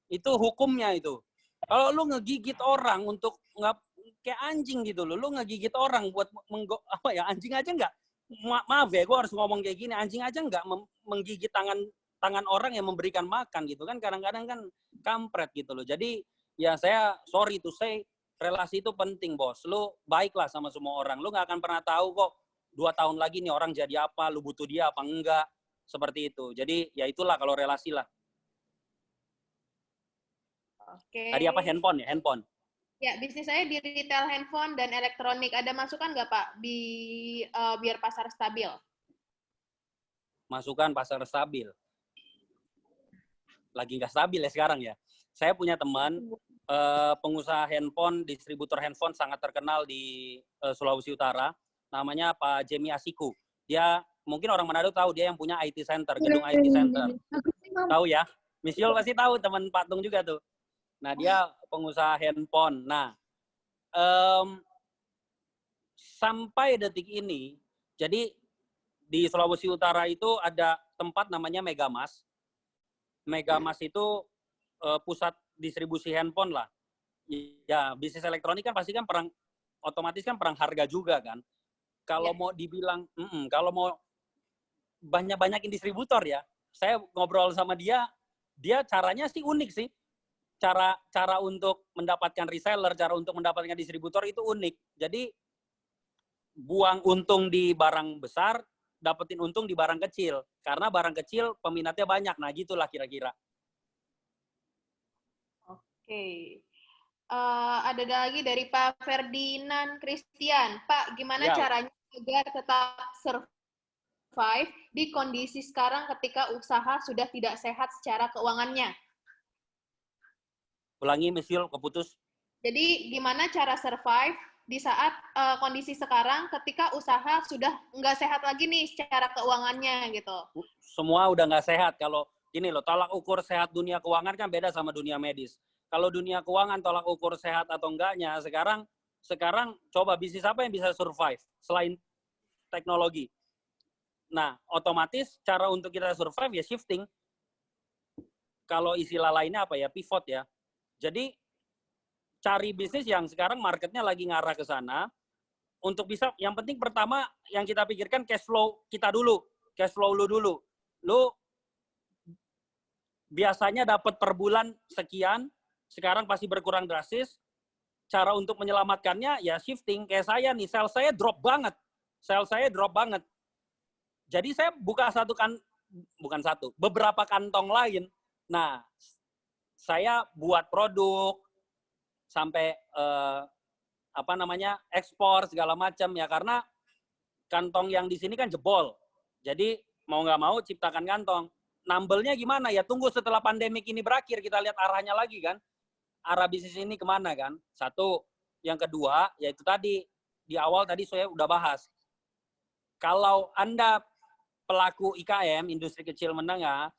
Itu hukumnya itu. Kalau lu ngegigit orang untuk nggak kayak anjing gitu loh, lu ngegigit orang buat anjing aja nggak, maaf ya, gue harus ngomong kayak gini, anjing aja nggak menggigit tangan orang yang memberikan makan gitu kan, kadang-kadang kan kampret gitu loh. Jadi ya saya sorry to say, relasi itu penting bos. Lu baiklah sama semua orang, lu nggak akan pernah tahu kok 2 tahun lagi nih orang jadi apa, lu butuh dia apa enggak, seperti itu. Jadi ya itulah kalau relasi lah. Oke. Tadi apa, handphone ya? Handphone. Ya, bisnis saya di retail handphone dan elektronik. Ada masukan nggak Pak biar pasar stabil? Masukan pasar stabil. Lagi nggak stabil ya sekarang ya. Saya punya teman pengusaha handphone, distributor handphone sangat terkenal di Sulawesi Utara. Namanya Pak Jemi Asiku. Dia mungkin orang Manado tahu, dia yang punya IT Center, gedung IT Center. Tahu ya? Miss Yul pasti tahu, teman Pak Tung juga tuh. Nah, dia pengusaha handphone. Nah, sampai detik ini, jadi di Sulawesi Utara itu ada tempat namanya Megamas. Megamas itu pusat distribusi handphone lah. Ya, bisnis elektronik kan pasti kan otomatis kan perang harga juga kan. Kalau mau dibilang, kalau mau banyak-banyakin distributor ya, saya ngobrol sama dia caranya sih unik sih. Cara untuk mendapatkan reseller, cara untuk mendapatkan distributor itu unik. Jadi buang untung di barang besar, dapetin untung di barang kecil. Karena barang kecil peminatnya banyak. Nah, gitulah kira-kira. Oke. Ada lagi dari Pak Ferdinand Christian. Pak, gimana caranya agar tetap survive di kondisi sekarang ketika usaha sudah tidak sehat secara keuangannya? Ulangi, Miss Yul, keputus. Jadi, gimana cara survive di saat kondisi sekarang ketika usaha sudah nggak sehat lagi nih secara keuangannya gitu? Semua udah nggak sehat. Kalau ini loh, tolak ukur sehat dunia keuangan kan beda sama dunia medis. Kalau dunia keuangan tolak ukur sehat atau enggaknya, sekarang coba bisnis apa yang bisa survive selain teknologi? Nah, otomatis cara untuk kita survive ya shifting. Kalau istilah lainnya apa ya? Pivot ya. Jadi cari bisnis yang sekarang marketnya lagi ngarah ke sana. Untuk bisa, yang penting pertama yang kita pikirkan cash flow kita dulu. Cash flow lu dulu. Lu biasanya dapat per bulan sekian, sekarang pasti berkurang drastis. Cara untuk menyelamatkannya ya shifting. Kayak saya nih, sales saya drop banget. Jadi saya buka beberapa kantong lain. Nah, saya buat produk sampai ekspor segala macam ya, karena kantong yang di sini kan jebol. Jadi mau nggak mau ciptakan kantong. Nambelnya gimana ya? Tunggu setelah pandemik ini berakhir, kita lihat arahnya lagi kan. Arah bisnis ini kemana kan? Satu. Yang kedua, yaitu tadi, di awal tadi saya udah bahas. Kalau Anda pelaku IKM, industri kecil menengah,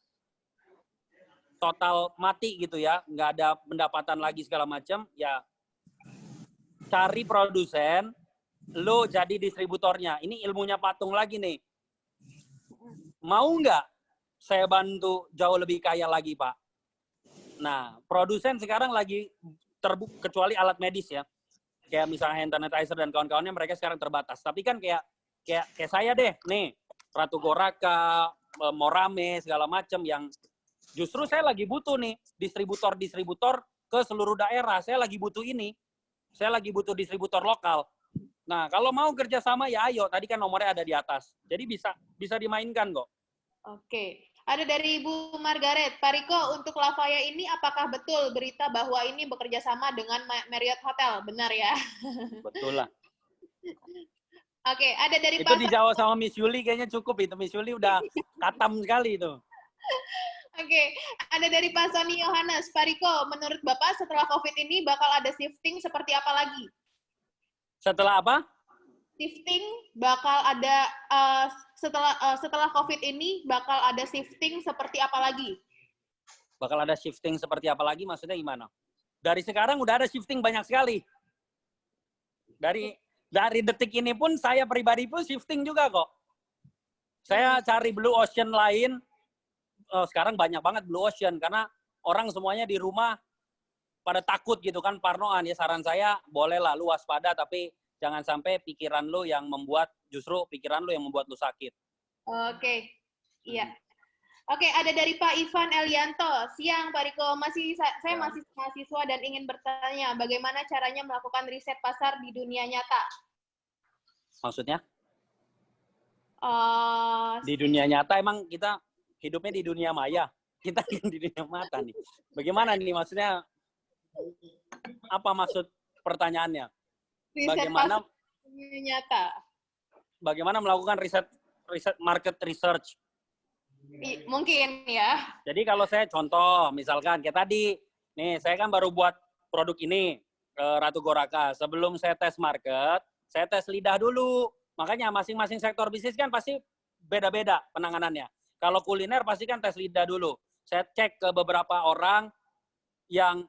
total mati gitu ya, nggak ada pendapatan lagi segala macam, ya cari produsen, lo jadi distributornya. Ini ilmunya Patung lagi nih. Mau nggak saya bantu jauh lebih kaya lagi, Pak? Nah, produsen sekarang lagi kecuali alat medis ya. Kayak misalnya hand sanitizer dan kawan-kawannya, mereka sekarang terbatas. Tapi kan kayak saya deh, nih, Ratu Goraka, Morame, segala macam yang justru saya lagi butuh nih, distributor ke seluruh daerah. Saya lagi butuh ini. Saya lagi butuh distributor lokal. Nah, kalau mau kerjasama ya ayo. Tadi kan nomornya ada di atas. Jadi bisa dimainkan kok. Oke. Ada dari Ibu Margaret. Pak Riko, untuk Lavaya ini apakah betul berita bahwa ini bekerja sama dengan Marriott Hotel? Benar ya? Betul lah. Oke, ada dari Itu dijawab sama Miss Yuli, kayaknya cukup itu. Miss Yuli udah katam sekali itu. Oke, ada dari Pak Sony Yohanes. Pak Riko, menurut Bapak setelah COVID ini bakal ada shifting seperti apa lagi? Setelah apa? Shifting bakal ada setelah COVID ini bakal ada shifting seperti apa lagi? Bakal ada shifting seperti apa lagi? Maksudnya gimana? Dari sekarang udah ada shifting banyak sekali. Dari detik ini pun saya pribadi pun shifting juga kok. Saya cari blue ocean lain. Sekarang banyak banget blue ocean karena orang semuanya di rumah pada takut gitu kan, parnoan. Ya saran saya bolehlah lu waspada, tapi jangan sampai pikiran lu yang membuat lu sakit. Oke, iya. Oke, ada dari Pak Ivan Elianto. Siang, Pak Riko. Saya masih mahasiswa dan ingin bertanya, bagaimana caranya melakukan riset pasar di dunia nyata? Maksudnya? Di dunia nyata emang kita hidupnya di dunia maya. Kita di dunia mata nih. Bagaimana nih maksudnya? Apa maksud pertanyaannya? Bagaimana nyata? Bagaimana melakukan riset market research? Mungkin ya. Jadi kalau saya contoh, misalkan kayak tadi, nih saya kan baru buat produk ini, Ratu Goraka. Sebelum saya tes market, saya tes lidah dulu. Makanya masing-masing sektor bisnis kan pasti beda-beda penanganannya. Kalau kuliner pasti kan tes lidah dulu. saya cek ke beberapa orang yang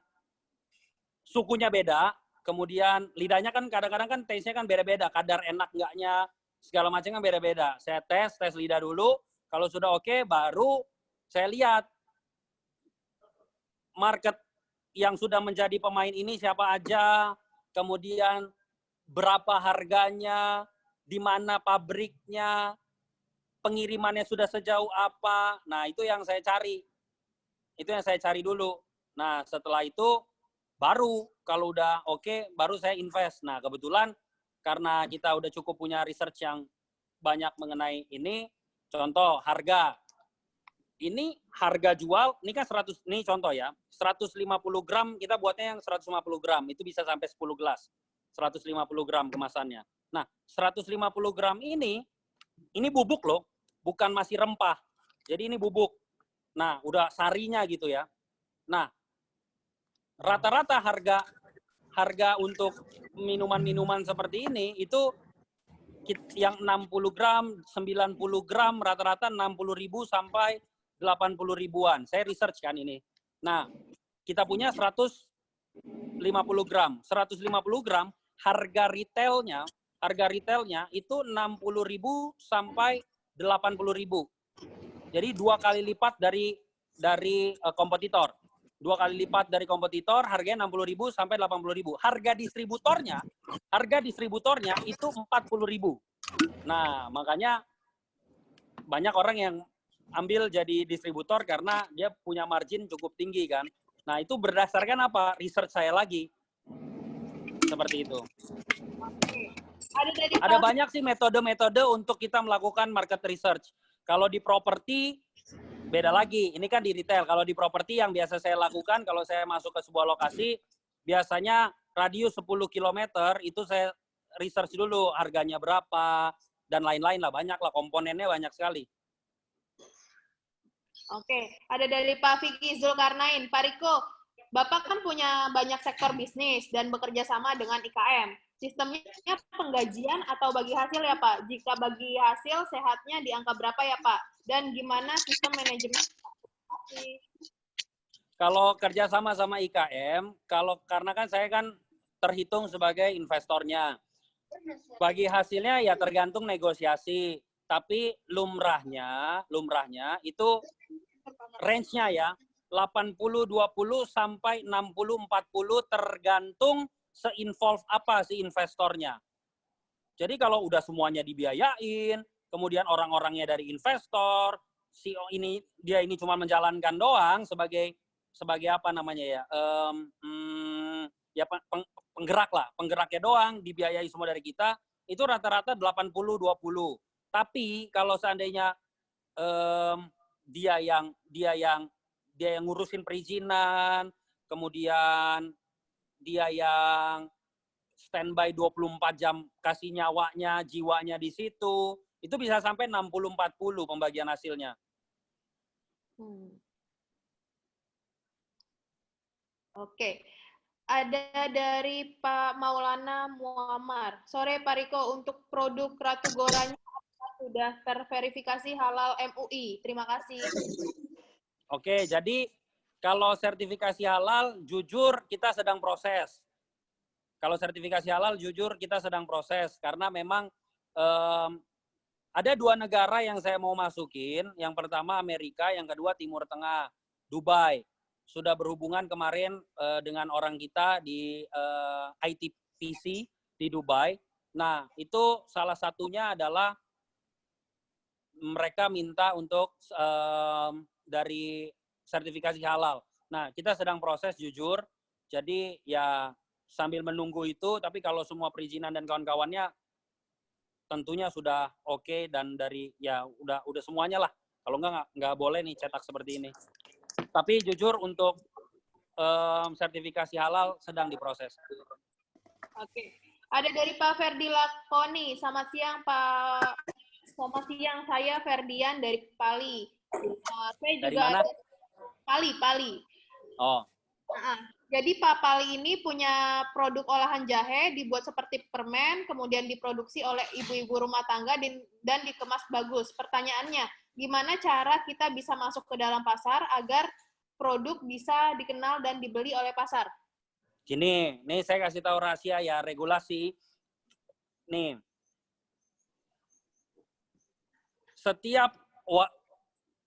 sukunya beda, kemudian lidahnya kan kadang-kadang kan taste-nya kan beda-beda, kadar enak enggaknya, segala macam kan beda-beda. Saya tes lidah dulu, kalau sudah oke, baru saya lihat market yang sudah menjadi pemain ini siapa aja, kemudian berapa harganya, di mana pabriknya, pengirimannya sudah sejauh apa. Nah, itu yang saya cari. Itu yang saya cari dulu. Nah, setelah itu baru kalau udah oke, baru saya invest. Nah, kebetulan karena kita udah cukup punya research yang banyak mengenai ini, contoh harga. Ini harga jual, ini kan 100, ini contoh ya, 150 gram, kita buatnya yang 150 gram, itu bisa sampai 10 gelas. 150 gram kemasannya. Nah, 150 gram ini bubuk loh, bukan masih rempah. Jadi ini bubuk. Nah, udah sarinya gitu ya. Nah, rata-rata harga untuk minuman-minuman seperti ini itu yang 60 gram, 90 gram, rata-rata 60.000 sampai 80 ribuan. Saya research kan ini. Nah, kita punya 150 gram. 150 gram harga retailnya itu 60.000 sampai 80.000. Jadi 2 kali lipat dari kompetitor. 2 kali lipat dari kompetitor, harganya 60.000 sampai 80.000. Harga distributornya itu 40.000. Nah, makanya banyak orang yang ambil jadi distributor karena dia punya margin cukup tinggi kan. Nah, itu berdasarkan apa? Research saya lagi. Seperti itu. Ada banyak sih metode-metode untuk kita melakukan market research. Kalau di properti, beda lagi. Ini kan di retail. Kalau di properti yang biasa saya lakukan, kalau saya masuk ke sebuah lokasi, biasanya radius 10 km, itu saya research dulu harganya berapa, dan lain-lain lah. Banyak lah, komponennya banyak sekali. Oke, ada dari Pak Vicky Zulkarnain. Pak Riko, Bapak kan punya banyak sektor bisnis dan bekerja sama dengan IKM. Sistemnya penggajian atau bagi hasil ya Pak? Jika bagi hasil, sehatnya di angka berapa ya Pak? Dan gimana sistem manajemen? Kalau kerja sama IKM, karena kan saya kan terhitung sebagai investornya. Bagi hasilnya ya tergantung negosiasi. Tapi lumrahnya itu range-nya ya 80-20 sampai 60-40 tergantung se-involve apa si investornya. Jadi kalau udah semuanya dibiayain, kemudian orang-orangnya dari investor, CEO ini cuma menjalankan doang sebagai apa namanya ya, penggeraknya doang, dibiayai semua dari kita, itu rata-rata 80-20. Tapi kalau seandainya dia yang ngurusin perizinan, kemudian dia yang standby 24 jam kasih nyawanya, jiwanya di situ, itu bisa sampai 60-40 pembagian hasilnya. Oke. Ada dari Pak Maulana Muammar. Sore Pak Riko, untuk produk Ratu Goranya sudah terverifikasi halal MUI. Terima kasih. Oke, jadi kalau sertifikasi halal, jujur kita sedang proses. Kalau sertifikasi halal, jujur kita sedang proses. Karena memang ada 2 negara yang saya mau masukin. Yang pertama Amerika, yang kedua Timur Tengah, Dubai. Sudah berhubungan kemarin dengan orang kita di ITPC di Dubai. Nah, itu salah satunya adalah mereka minta untuk dari sertifikasi halal. Nah, kita sedang proses jujur. Jadi ya sambil menunggu itu, tapi kalau semua perizinan dan kawan-kawannya tentunya sudah oke dan dari ya udah semuanya lah. Kalau nggak boleh nih cetak seperti ini. Tapi jujur untuk sertifikasi halal sedang diproses. Oke. Ada dari Pak Ferdi Lakoni. Selamat siang Pak. Selamat siang, saya Ferdian dari Pali. Saya juga dari mana? Pali. Oh. Jadi Pak Pali ini punya produk olahan jahe dibuat seperti permen, kemudian diproduksi oleh ibu-ibu rumah tangga dan dikemas bagus. Pertanyaannya, gimana cara kita bisa masuk ke dalam pasar agar produk bisa dikenal dan dibeli oleh pasar? Gini, nih saya kasih tahu rahasia ya, regulasi. Nih, setiap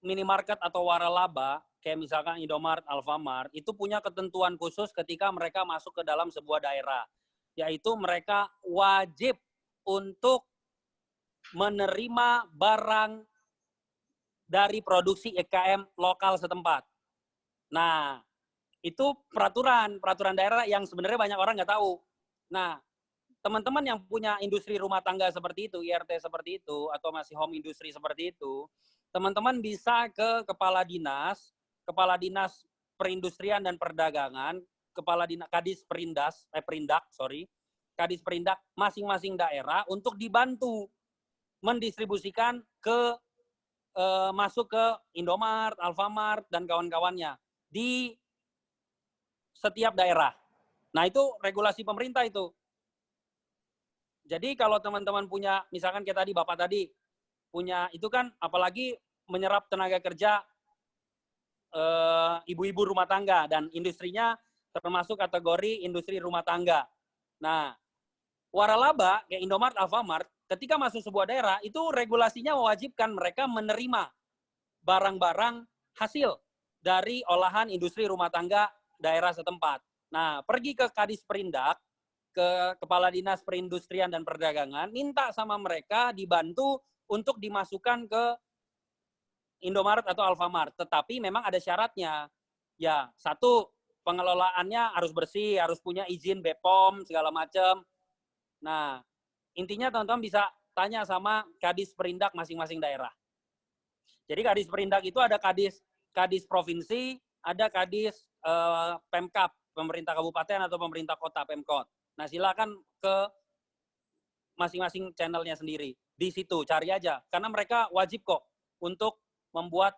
minimarket atau waralaba, kayak misalkan Indomaret, Alfamart, itu punya ketentuan khusus ketika mereka masuk ke dalam sebuah daerah. Yaitu mereka wajib untuk menerima barang dari produksi UMKM lokal setempat. Nah, itu peraturan daerah yang sebenarnya banyak orang nggak tahu. Nah, teman-teman yang punya industri rumah tangga seperti itu, IRT seperti itu, atau masih home industry seperti itu, teman-teman bisa ke kepala dinas perindustrian dan perdagangan, kepala dinas Kadis Perindak masing-masing daerah untuk dibantu mendistribusikan ke masuk ke Indomaret, Alfamart dan kawan-kawannya di setiap daerah. Nah, itu regulasi pemerintah itu. Jadi kalau teman-teman punya, misalkan kayak tadi Bapak tadi punya, itu kan apalagi menyerap tenaga kerja ibu-ibu rumah tangga dan industrinya termasuk kategori industri rumah tangga. Nah, waralaba kayak Indomaret, Alfamart, ketika masuk sebuah daerah itu regulasinya mewajibkan mereka menerima barang-barang hasil dari olahan industri rumah tangga daerah setempat. Nah, pergi ke Kadis Perindak, ke Kepala Dinas Perindustrian dan Perdagangan, minta sama mereka dibantu untuk dimasukkan ke Indomaret atau Alfamart. Tetapi memang ada syaratnya. Ya, satu, pengelolaannya harus bersih, harus punya izin BPOM, segala macam. Nah, intinya teman-teman bisa tanya sama Kadis Perindak masing-masing daerah. Jadi Kadis Perindak itu ada Kadis Provinsi, ada Kadis Pemkab, pemerintah kabupaten atau pemerintah kota, Pemkot. Nah, silakan ke masing-masing channelnya sendiri. Di situ cari aja, karena mereka wajib kok untuk membuat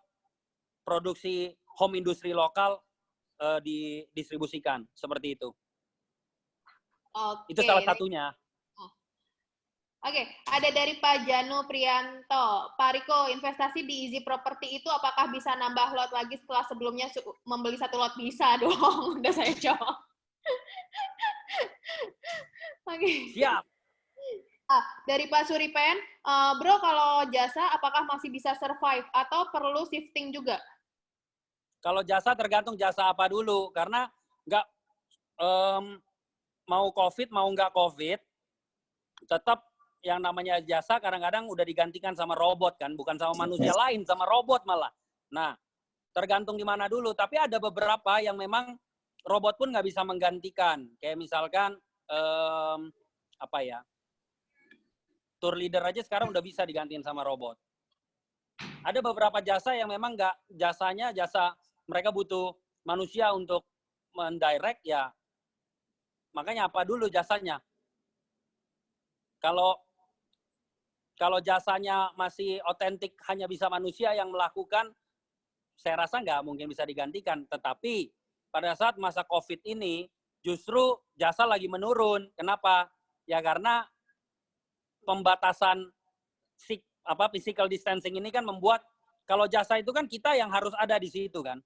produksi home industry lokal didistribusikan seperti itu. Oke. Itu salah satunya. Oke, ada dari Pak Janu Prianto. Pak Riko, investasi di Easy Property itu apakah bisa nambah lot lagi setelah sebelumnya membeli satu lot? Bisa dong, udah saya jawab. Oke. Siap. Dari Pak Suripen, Bro, kalau jasa apakah masih bisa survive atau perlu shifting juga? Kalau jasa tergantung jasa apa dulu, karena nggak mau COVID mau nggak COVID, tetap yang namanya jasa kadang-kadang udah digantikan sama robot kan, bukan sama manusia lain, sama robot malah. Nah, tergantung di mana dulu. Tapi ada beberapa yang memang robot pun nggak bisa menggantikan. Kayak misalkan tour leader aja sekarang udah bisa digantiin sama robot. Ada beberapa jasa yang memang nggak, jasa mereka butuh manusia untuk mendirect ya. Makanya apa dulu jasanya? Kalau jasanya masih otentik, hanya bisa manusia yang melakukan, saya rasa nggak mungkin bisa digantikan. Tetapi pada saat masa COVID ini, justru jasa lagi menurun. Kenapa? Ya karena pembatasan physical distancing ini kan membuat, kalau jasa itu kan kita yang harus ada di situ kan.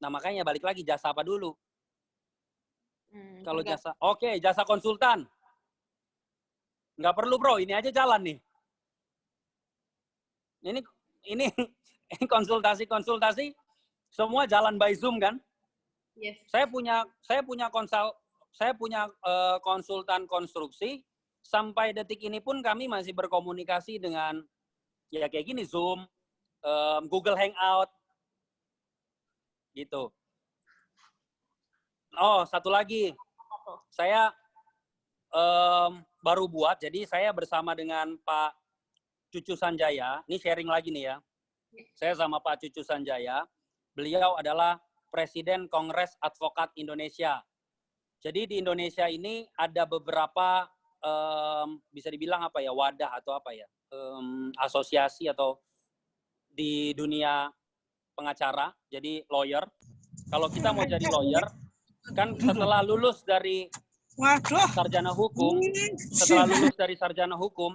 Nah makanya balik lagi, jasa apa dulu? Kalau jasa, jasa konsultan. Nggak perlu bro, ini aja jalan nih. Ini konsultasi semua jalan by Zoom kan? Yes. Saya punya konsultan konstruksi, sampai detik ini pun kami masih berkomunikasi dengan ya kayak gini, Zoom, Google Hangout, gitu. Oh, satu lagi, saya baru buat, jadi saya bersama dengan Pak Cucu Sanjaya, ini sharing lagi nih ya. Saya sama Pak Cucu Sanjaya, beliau adalah Presiden Kongres Advokat Indonesia. Jadi di Indonesia ini ada beberapa, bisa dibilang wadah atau asosiasi atau di dunia pengacara, jadi lawyer. Kalau kita mau jadi lawyer, kan setelah lulus dari sarjana hukum,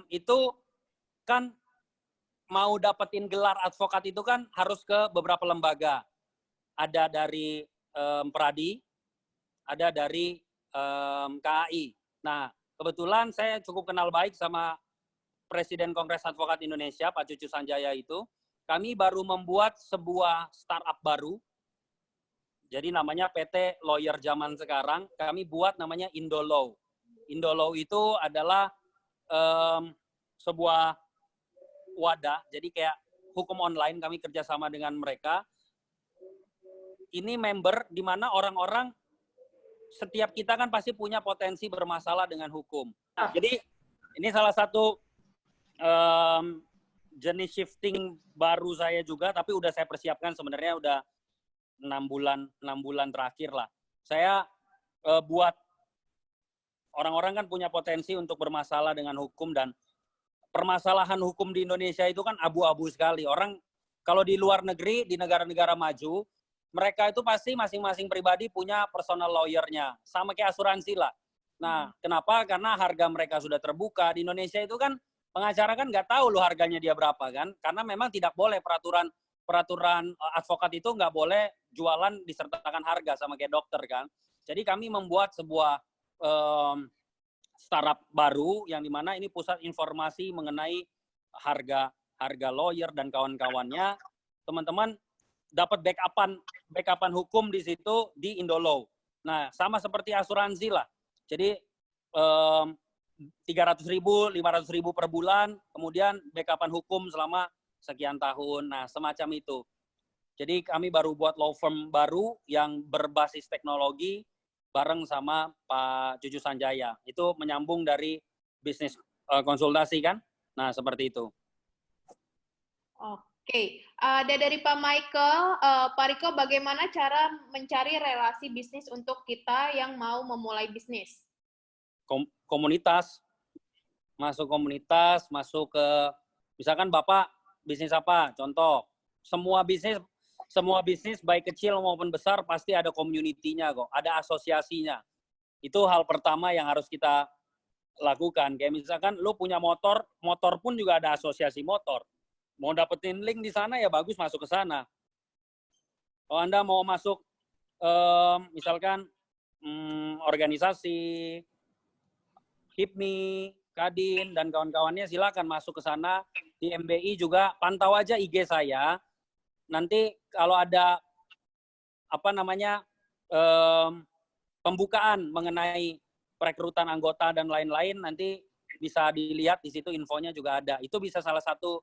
itu kan mau dapetin gelar advokat itu kan harus ke beberapa lembaga. Ada dari Pradi, ada dari KAI. Nah, kebetulan saya cukup kenal baik sama Presiden Kongres Advokat Indonesia, Pak Cucu Sanjaya itu. Kami baru membuat sebuah startup baru. Jadi namanya PT Lawyer Zaman Sekarang. Kami buat namanya Indolaw. Indolaw itu adalah sebuah wadah. Jadi kayak hukum online, kami kerjasama dengan mereka. Ini member di mana orang-orang, setiap kita kan pasti punya potensi bermasalah dengan hukum. Jadi ini salah satu jenis shifting baru saya juga, tapi udah saya persiapkan sebenarnya udah 6 bulan terakhir lah. Saya buat orang-orang kan punya potensi untuk bermasalah dengan hukum, dan permasalahan hukum di Indonesia itu kan abu-abu sekali. Orang kalau di luar negeri, di negara-negara maju, mereka itu pasti masing-masing pribadi punya personal lawyer-nya. Sama kayak asuransi lah. Nah, kenapa? Karena harga mereka sudah terbuka. Di Indonesia itu kan pengacara kan nggak tahu loh harganya dia berapa kan. Karena memang tidak boleh peraturan advokat itu nggak boleh jualan disertakan harga sama kayak dokter kan. Jadi kami membuat sebuah startup baru yang dimana ini pusat informasi mengenai harga lawyer dan kawan-kawannya. Teman-teman dapat backupan hukum di situ di Indolaw. Nah, sama seperti asuransi lah. Jadi 300.000, 500.000 per bulan, kemudian backupan hukum selama sekian tahun. Nah, semacam itu. Jadi kami baru buat law firm baru yang berbasis teknologi bareng sama Pak Cucu Sanjaya. Itu menyambung dari bisnis konsultasi kan. Nah, seperti itu. Oke, ada dari Pak Michael. Pak Riko, bagaimana cara mencari relasi bisnis untuk kita yang mau memulai bisnis? Komunitas, masuk ke, misalkan Bapak bisnis apa? Contoh, semua bisnis baik kecil maupun besar pasti ada community-nya kok, ada asosiasinya. Itu hal pertama yang harus kita lakukan. Kayak misalkan lu punya motor pun juga ada asosiasi motor. Mau dapetin link di sana ya bagus masuk ke sana. Kalau Anda mau masuk misalkan organisasi, HIPMI, Kadin, dan kawan-kawannya silakan masuk ke sana. Di MBI juga pantau aja IG saya. Nanti kalau ada pembukaan mengenai perekrutan anggota dan lain-lain, nanti bisa dilihat di situ infonya juga ada. Itu bisa salah satu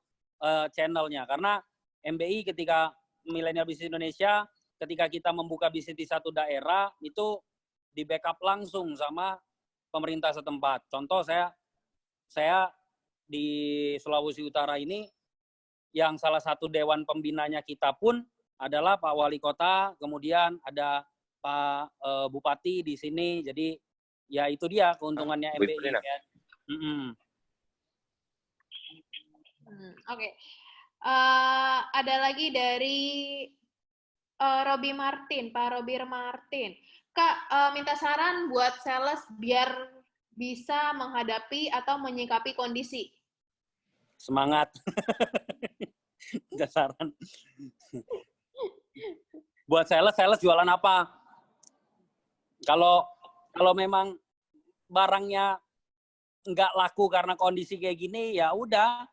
channelnya, karena MBI ketika Millennial Business Indonesia, ketika kita membuka bisnis di satu daerah, itu di backup langsung sama pemerintah setempat. Contoh saya di Sulawesi Utara ini, yang salah satu dewan pembinanya kita pun adalah Pak Wali Kota, kemudian ada Pak Bupati di sini. Jadi ya itu dia keuntungannya MBI. Kan? Oke. Ada lagi dari Robi Martin, Pak Robi Martin. Kak, minta saran buat sales biar bisa menghadapi atau menyikapi kondisi. Semangat. Minta saran. Buat sales jualan apa? Kalau memang barangnya nggak laku karena kondisi kayak gini, ya udah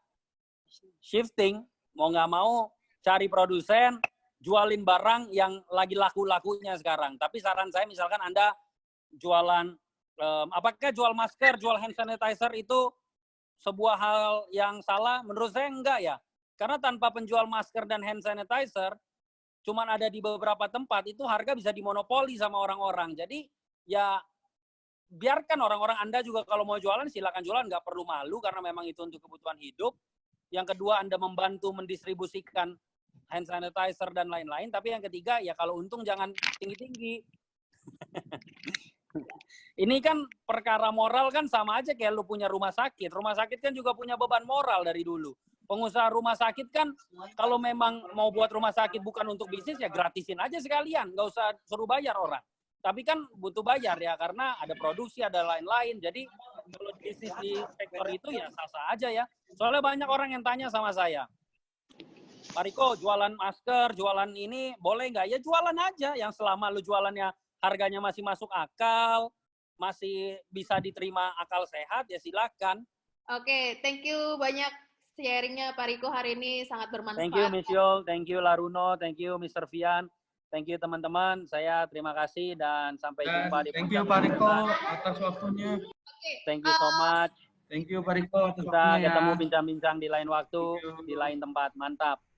shifting, mau nggak mau cari produsen, jualin barang yang lagi laku-lakunya sekarang. Tapi saran saya misalkan Anda jualan, apakah jual masker, jual hand sanitizer itu sebuah hal yang salah? Menurut saya enggak ya. Karena tanpa penjual masker dan hand sanitizer, cuman ada di beberapa tempat, itu harga bisa dimonopoli sama orang-orang. Jadi ya biarkan orang-orang. Anda juga kalau mau jualan silakan jualan, nggak perlu malu karena memang itu untuk kebutuhan hidup. Yang kedua, Anda membantu mendistribusikan hand sanitizer dan lain-lain. Tapi yang ketiga, ya kalau untung jangan tinggi-tinggi. Ini kan perkara moral kan sama aja kayak lu punya rumah sakit. Rumah sakit kan juga punya beban moral dari dulu. Pengusaha rumah sakit kan kalau memang mau buat rumah sakit bukan untuk bisnis, ya gratisin aja sekalian. Nggak usah suruh bayar orang. Tapi kan butuh bayar ya, karena ada produksi, ada lain-lain. Jadi kalau bisnis di sektor itu ya sah-sah aja ya. Soalnya banyak orang yang tanya sama saya, Pak Riko, jualan masker, jualan ini boleh nggak? Ya jualan aja, yang selama lu jualannya harganya masih masuk akal, masih bisa diterima akal sehat, ya silakan. Oke, thank you banyak sharingnya Pak Riko hari ini, sangat bermanfaat. Thank you Miss Yul, thank you Laruno, thank you Mr. Fian, thank you teman-teman. Saya terima kasih dan sampai jumpa di Thank you Pak Riko atas waktunya. Thank you so much. Thank you Pak Riko atas Kita waktunya ya. ketemu bincang-bincang di lain waktu, di lain tempat. Mantap.